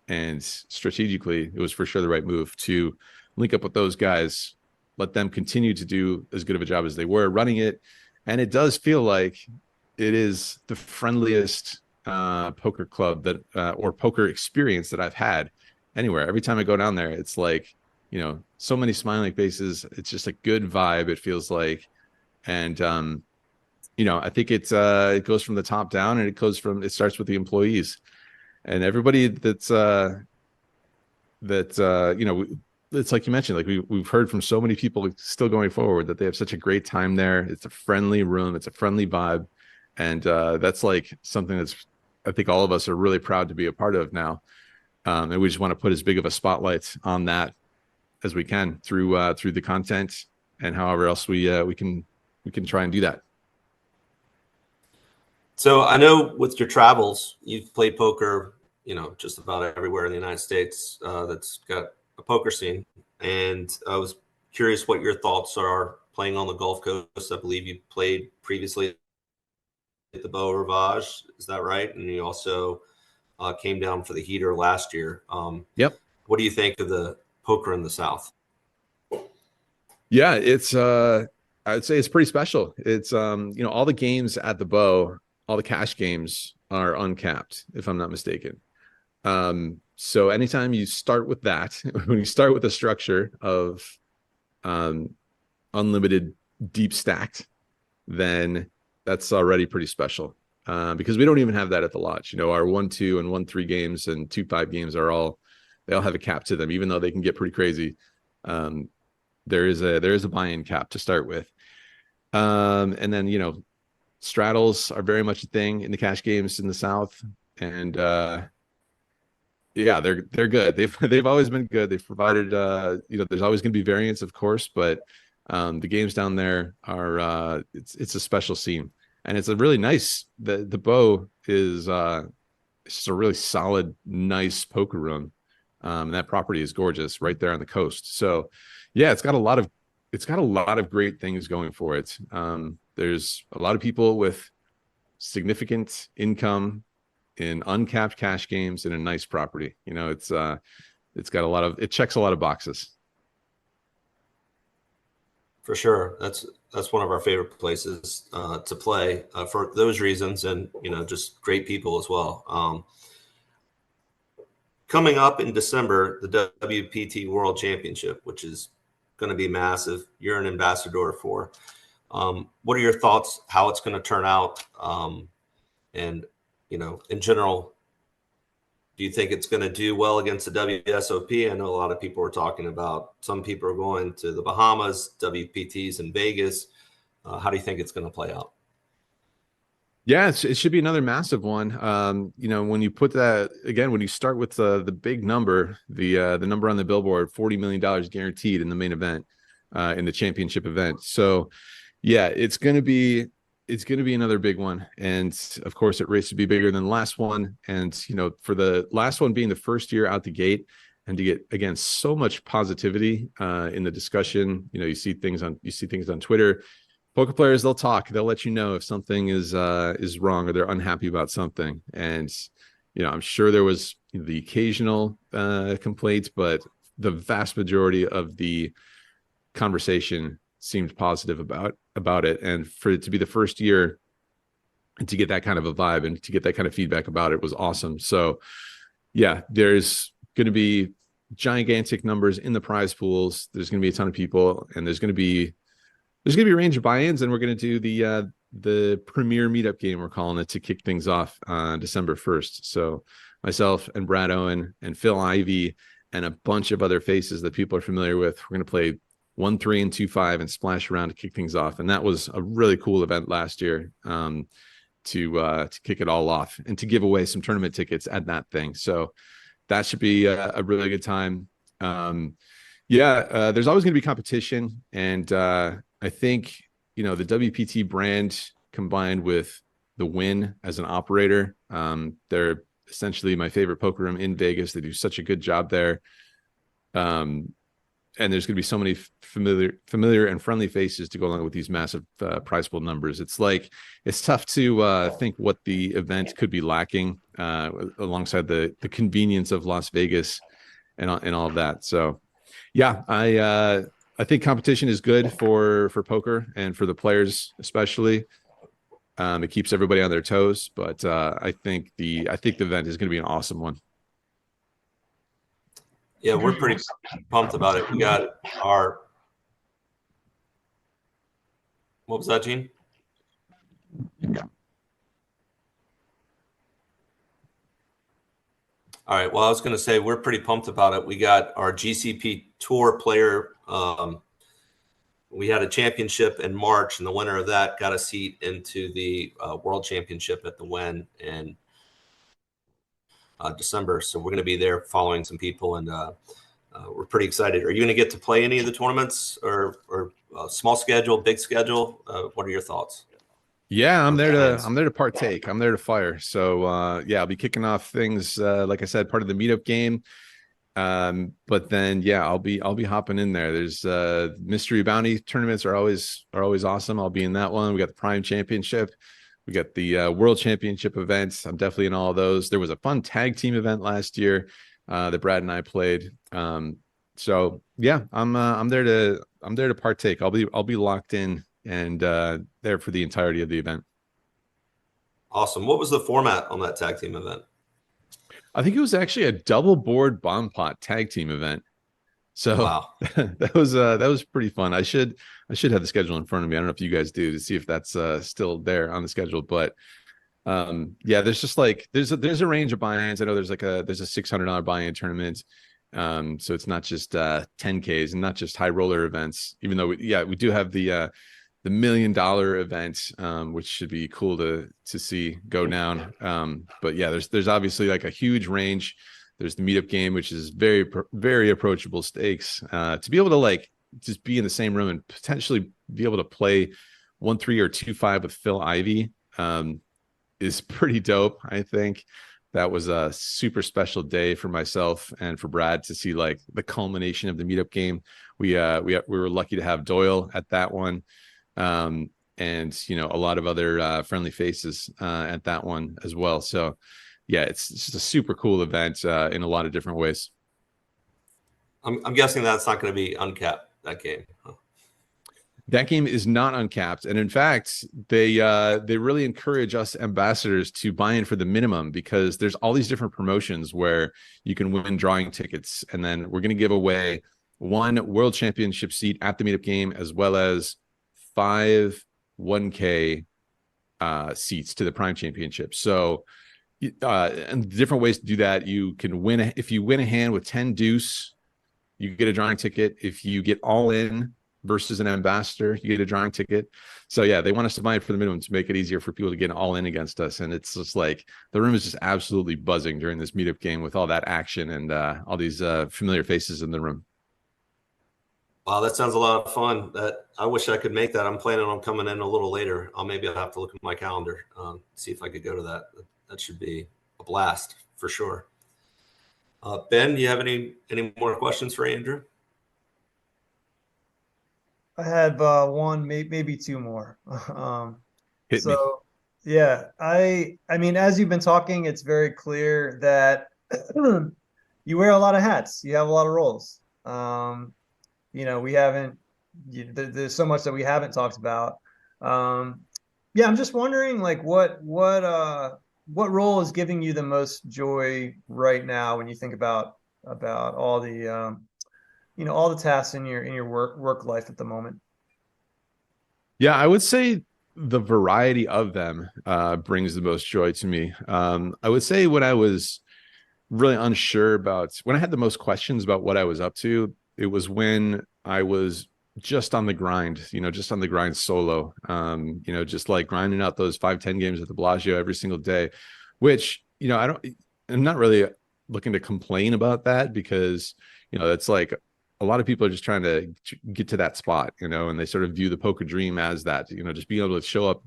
And strategically, it was for sure the right move to link up with those guys, let them continue to do as good of a job as they were running it. And it does feel like it is the friendliest poker club or poker experience that I've had anywhere. Every time I go down there, it's like, so many smiling faces. It's just a good vibe, it feels like. And, I think it goes from the top down, and it starts with the employees and everybody it's like you mentioned, like we've heard from so many people still going forward that they have such a great time there. It's a friendly room. It's a friendly vibe. And that's like something that's, I think all of us are really proud to be a part of now. And we just want to put as big of a spotlight on that as we can through the content and however else we can try and do that. So I know with your travels, you've played poker, just about everywhere in the United States that's got a poker scene. And I was curious what your thoughts are playing on the Gulf Coast. I believe you played previously at the Beau Rivage. Is that right? And you also came down for the heater last year. Yep. What do you think of the poker in the South? Yeah, it's I'd say it's pretty special. It's all the games at the Beau, all the cash games are uncapped, if I'm not mistaken. So anytime you start with that, when you start with a structure of unlimited deep stacked, then that's already pretty special. because we don't even have that at the lodge. You know, our 1-2 and 1-3 games and 2-5 games they all have a cap to them, even though they can get pretty crazy. There is a buy-in cap to start with. And then, you know, straddles are very much a thing in the cash games in the South. And yeah, they're good. They've always been good. They've provided you know, there's always going to be variance, of course, but the games down there are it's a special scene. And it's a really nice, the Beau is it's just a really solid, nice poker room. And that property is gorgeous right there on the coast. So yeah, it's got a lot of great things going for it. There's a lot of people with significant income in uncapped cash games in a nice property. You know, it's got it checks a lot of boxes. For sure. That's one of our favorite places to play for those reasons, and, you know, just great people as well. Coming up in December, the WPT World Championship, which is going to be massive. You're an ambassador for. What are your thoughts? How it's going to turn out? And, you know, in general, do you think it's going to do well against the WSOP? I know a lot of people are talking about, some people are going to the Bahamas, WPTs in Vegas. How do you think it's going to play out? Yeah, it should be another massive one. You know, when you put that again, when you start with the big number, the number on the billboard, $40 million guaranteed in the main event, in the championship event. So yeah, it's gonna be another big one. And of course, it races to be bigger than the last one. And you know, for the last one being the first year out the gate, and to get again so much positivity in the discussion. You know, you see things on Twitter. Poker players, they'll talk. They'll let you know if something is wrong or they're unhappy about something. And you know, I'm sure there was the occasional complaint, but the vast majority of the conversation seemed positive about it. And for it to be the first year and to get that kind of a vibe and to get that kind of feedback about it was awesome. So yeah, there's going to be gigantic numbers in the prize pools. There's going to be a ton of people, and there's going to be a range of buy-ins, and we're going to do the premier meetup game, we're calling it, to kick things off on December 1st. So myself and Brad Owen and Phil Ivey and a bunch of other faces that people are familiar with, we're going to play 1-3 and 2-5 and splash around to kick things off. And that was a really cool event last year to kick it all off and to give away some tournament tickets at that thing. So that should be a really good time. There's always going to be competition, and I think, you know, the WPT brand combined with the Wynn as an operator, they're essentially my favorite poker room in Vegas. They do such a good job there. And there's going to be so many familiar and friendly faces to go along with these massive prize pool numbers. It's tough to think what the event could be lacking alongside the convenience of Las Vegas and all of that. So yeah, I think competition is good for poker and for the players especially. It keeps everybody on their toes, but I think the event is going to be an awesome one. Yeah, we're pretty pumped about it. We got our, what was that, Gene? All right. Well, I was going to say we're pretty pumped about it. We got our GCP Tour player. We had a championship in March, and the winner of that got a seat into the World Championship at the Wynn in December. So we're going to be there following some people, and we're pretty excited. Are you going to get to play any of the tournaments, or small schedule, big schedule? What are your thoughts? Yeah, I'm there to partake. I'm there to fire. So yeah, I'll be kicking off things like I said, part of the meetup game. But then yeah, I'll be hopping in there. There's mystery bounty tournaments are always awesome. I'll be in that one. We got the Prime Championship. We got the World Championship events. I'm definitely in all of those. There was a fun tag team event last year that Brad and I played. So yeah, I'm there to partake. I'll be locked in and there for the entirety of the event. Awesome. What was the format on that tag team event? I think it was actually a double board bomb pot tag team event. So wow. that was pretty fun. I should have the schedule in front of me. I don't know if you guys do, to see if that's still there on the schedule, but Yeah, there's just like there's a range of buy-ins. I know there's a $600 buy-in tournament. So it's not just 10Ks and not just high roller events, even though we do have the $1 million event, which should be cool to see go down. But yeah, there's obviously like a huge range. There's the meetup game, which is very approachable stakes. To be able to like just be in the same room and potentially be able to play 1-3 or 2-5 with Phil Ivey is pretty dope. I think that was a super special day for myself and for Brad to see like the culmination of the meetup game. We were lucky to have Doyle at that one. And a lot of other friendly faces at that one as well. So yeah, it's just a super cool event in a lot of different ways. I'm guessing that's not going to be uncapped, that game. Huh? That game is not uncapped, and in fact, they really encourage us ambassadors to buy in for the minimum, because there's all these different promotions where you can win drawing tickets, and then we're going to give away 1 world championship seat at the meetup game, as well as 5 1K seats to the Prime Championship. So, and different ways to do that. You can win if you win a hand with 10 deuce, you get a drawing ticket. If you get all in versus an ambassador, you get a drawing ticket. So yeah, they want us to buy it for the minimum to make it easier for people to get all in against us. And it's just like the room is just absolutely buzzing during this meetup game with all that action and all these familiar faces in the room. Wow, that sounds a lot of fun. That I wish I could make that. I'm planning on coming in a little later. I'll have to look at my calendar, see if I could go to that. That should be a blast for sure. Ben, do you have any more questions for Andrew? I have one, maybe 2 more. Hit me. Yeah, I mean, as you've been talking, it's very clear that you wear a lot of hats. You have a lot of roles. We haven't. There's so much that we haven't talked about. Yeah, I'm just wondering, like, what role is giving you the most joy right now when you think about all the all the tasks in your work life at the moment? Yeah, I would say the variety of them brings the most joy to me. I would say when I was really unsure about, when I had the most questions about what I was up to, it was when I was just on the grind, just on the grind solo, just like grinding out those 5-10 games at the Bellagio every single day, which, I'm not really looking to complain about that, because, that's like a lot of people are just trying to get to that spot, and they sort of view the poker dream as that, just being able to show up.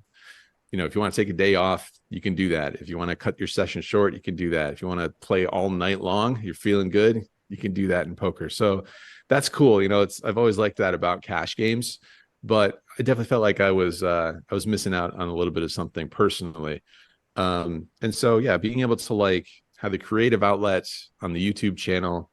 If you want to take a day off, you can do that. If you want to cut your session short, you can do that. If you want to play all night long, you're feeling good, you can do that in poker. So that's cool. I've always liked that about cash games, but I definitely felt like I was missing out on a little bit of something personally. And so, yeah, being able to like have the creative outlets on the YouTube channel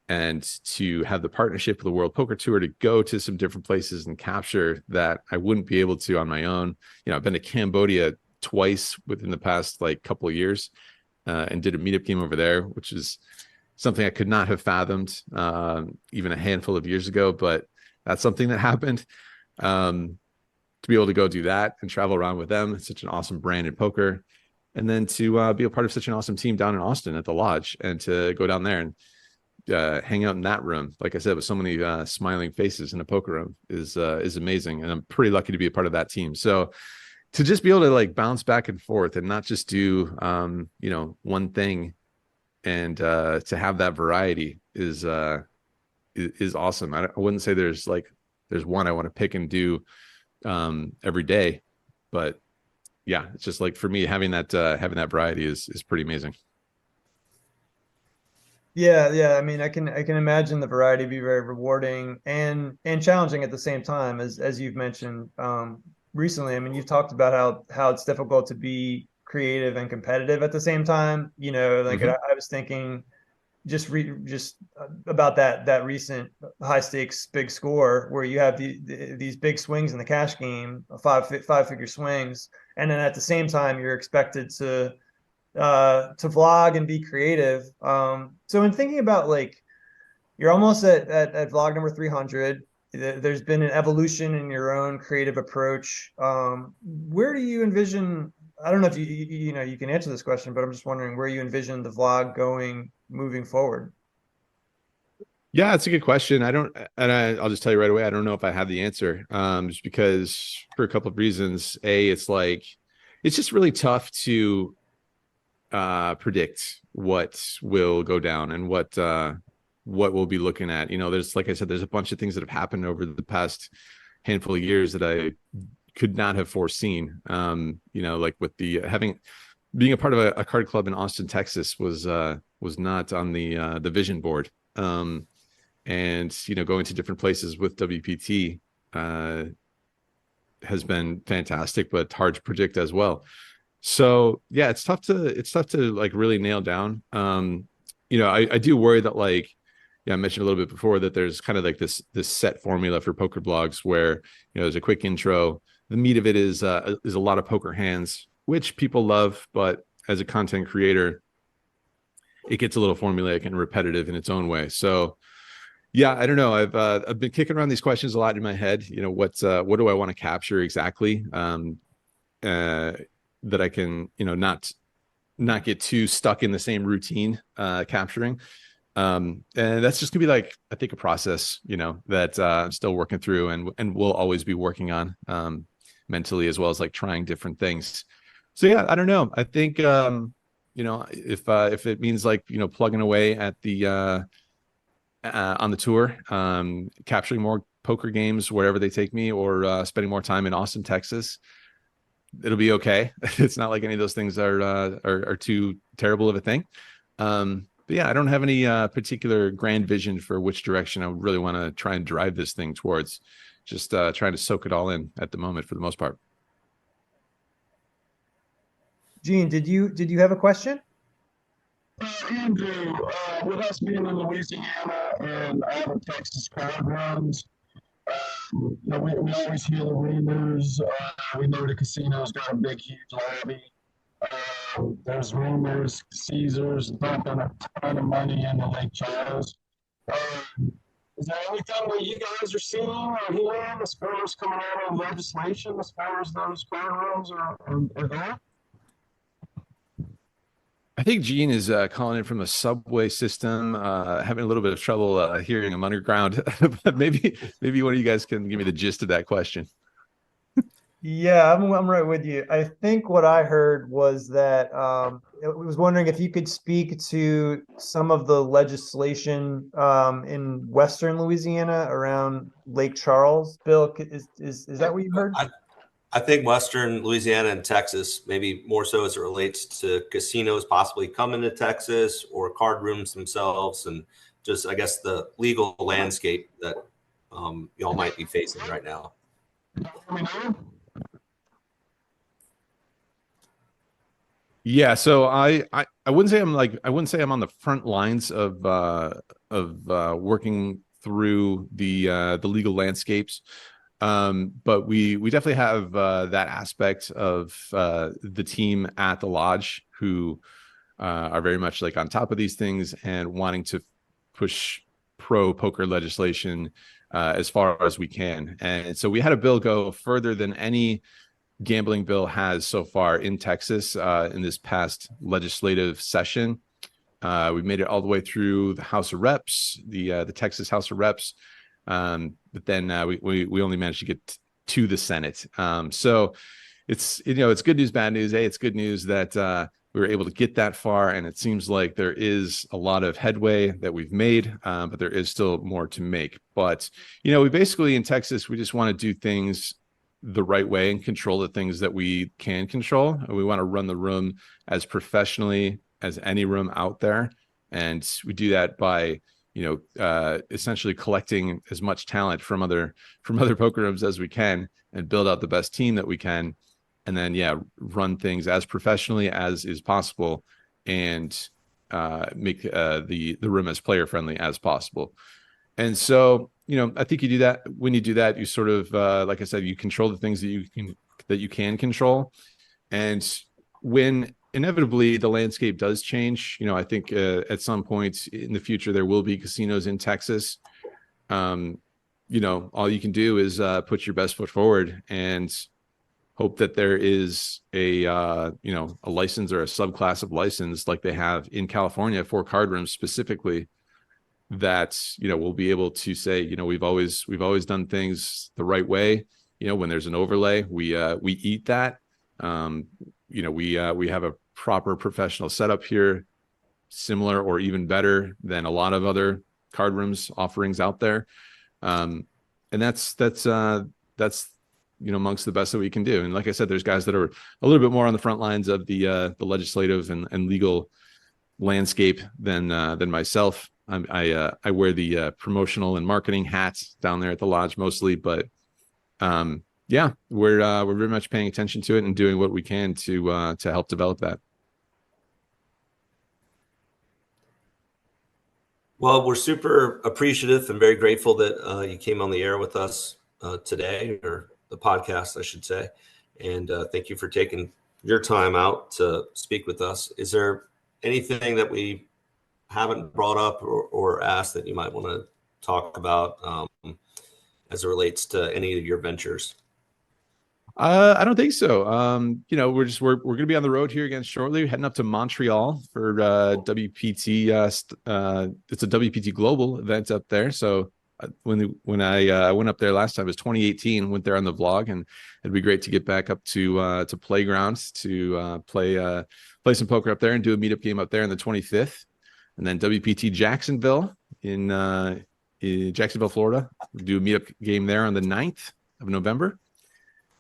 and to have the partnership with the World Poker Tour to go to some different places and capture that I wouldn't be able to on my own. I've been to Cambodia twice within the past like couple of years and did a meetup game over there, which is something I could not have fathomed even a handful of years ago, but that's something that happened. To be able to go do that and travel around with them, it's such an awesome brand in poker. And then to be a part of such an awesome team down in Austin at the Lodge, and to go down there and hang out in that room, like I said, with so many smiling faces in a poker room is amazing. And I'm pretty lucky to be a part of that team. So to just be able to like bounce back and forth and not just do, one thing, and to have that variety is awesome. I wouldn't say there's one I want to pick and do every day, but yeah, it's just like for me, having that variety is pretty amazing. Yeah. I mean, I can imagine the variety be very rewarding and challenging at the same time, as you've mentioned recently. I mean, you've talked about how it's difficult to be creative and competitive at the same time. I was thinking just about that recent high stakes big score where you have these big swings in the cash game, five figure swings, and then at the same time you're expected to vlog and be creative. So in thinking about, like, you're almost at vlog number 300, there's been an evolution in your own creative approach. Where do you envision I don't know if you know you can answer this question, but I'm just wondering where you envision the vlog going moving forward. Yeah, it's a good question. I'll just tell you right away, I don't know if I have the answer. Just because for a couple of reasons. A, it's like it's just really tough to predict what will go down and what we'll be looking at. You know, there's, like I said, there's a bunch of things that have happened over the past handful of years that I could not have foreseen. You know, like with the being a part of a card club in Austin, Texas was not on the vision board. And you know, going to different places with WPT has been fantastic, but hard to predict as well. So yeah, it's tough to like really nail down. You know, I do worry that, like, yeah, I mentioned a little bit before that there's kind of like this set formula for poker blogs where, you know, there's a quick intro. The meat of it is a lot of poker hands, which people love, but as a content creator, it gets a little formulaic and repetitive in its own way. So yeah, I don't know. I've been kicking around these questions a lot in my head. You know, what do I want to capture exactly? That I can, you know, not get too stuck in the same routine capturing. And that's just gonna be like, I think, a process, you know, that I'm still working through and will always be working on mentally, as well as like trying different things. So yeah, I don't know. I think you know, if it means, like, you know, plugging away at the on the tour, capturing more poker games wherever they take me, or spending more time in Austin, Texas, it'll be okay. It's not like any of those things are too terrible of a thing. But yeah, I don't have any particular grand vision for which direction I really want to try and drive this thing towards. Just trying to soak it all in at the moment for the most part. Gene, did you have a question? Andrew, with us being in Louisiana and all the Texas crowd runs, you know, we always hear the rumors. We know the casino's got a big, huge lobby. There's rumors Caesar's dumping a ton of money into Lake Charles. Is there anything that you guys are seeing or hearing as far as coming out of legislation as far as those crowd runs are there? I think Gene is calling in from a subway system, having a little bit of trouble hearing him underground. But maybe one of you guys can give me the gist of that question. Yeah, I'm right with you. I think what I heard was that I was wondering if you could speak to some of the legislation in Western Louisiana around Lake Charles. Bill, is that what you heard? I think Western Louisiana and Texas, maybe more so as it relates to casinos possibly coming to Texas or card rooms themselves, and just, I guess, the legal landscape that y'all might be facing right now. Yeah, so I wouldn't say I'm on the front lines of working through the legal landscapes. But we definitely have that aspect of the team at the lodge who are very much like on top of these things and wanting to push pro poker legislation as far as we can. And so we had a bill go further than any gambling bill has so far in Texas in this past legislative session. We made it all the way through the House of Reps, the Texas House of Reps. But then we only managed to get to the Senate. So it's, you know, it's good news, bad news. It's good news that we were able to get that far, and it seems like there is a lot of headway that we've made, but there is still more to make. But, you know, we basically in Texas, we just want to do things the right way and control the things that we can control. And we want to run the room as professionally as any room out there. And we do that by, you know, essentially collecting as much talent from other poker rooms as we can and build out the best team that we can. And then, yeah, run things as professionally as is possible and make the room as player friendly as possible. And so, you know, I think you do that. When you do that, you sort of, like I said, you control the things that you can control. And when inevitably the landscape does change, you know, I think at some point in the future there will be casinos in Texas. You know, all you can do is put your best foot forward and hope that there is a a license or a subclass of license like they have in California for card rooms specifically, that we'll be able to say, we've always done things the right way. When there's an overlay, we eat that. We have a proper professional setup here, similar or even better than a lot of other card rooms offerings out there. And that's amongst the best that we can do. And like I said, there's guys that are a little bit more on the front lines of the legislative and legal landscape than myself. I wear the promotional and marketing hats down there at the lodge mostly, but yeah, we're very much paying attention to it and doing what we can to help develop that. Well, we're super appreciative and very grateful that you came on the air with us today, or the podcast, I should say. And thank you for taking your time out to speak with us. Is there anything that we haven't brought up or asked that you might want to talk about as it relates to any of your ventures? I don't think so. We're going to be on the road here again shortly. We're heading up to Montreal for WPT. It's a WPT Global event up there. So when I went up there last time, it was 2018. Went there on the vlog, and it'd be great to get back up to Playgrounds to play some poker up there and do a meetup game up there on the 25th, and then WPT Jacksonville in Jacksonville, Florida. We'll do a meetup game there on the 9th of November.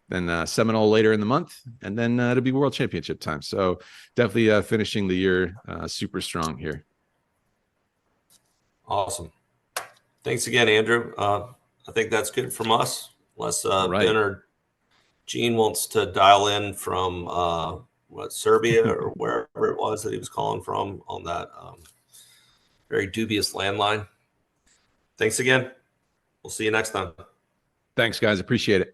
Then Seminole later in the month, and then it'll be World Championship time. So definitely finishing the year super strong here. Awesome. Thanks again, Andrew. I think that's good from us, unless Right. Ben or Gene wants to dial in from Serbia or wherever it was that he was calling from on that very dubious landline. Thanks again. We'll see you next time. Thanks, guys. Appreciate it.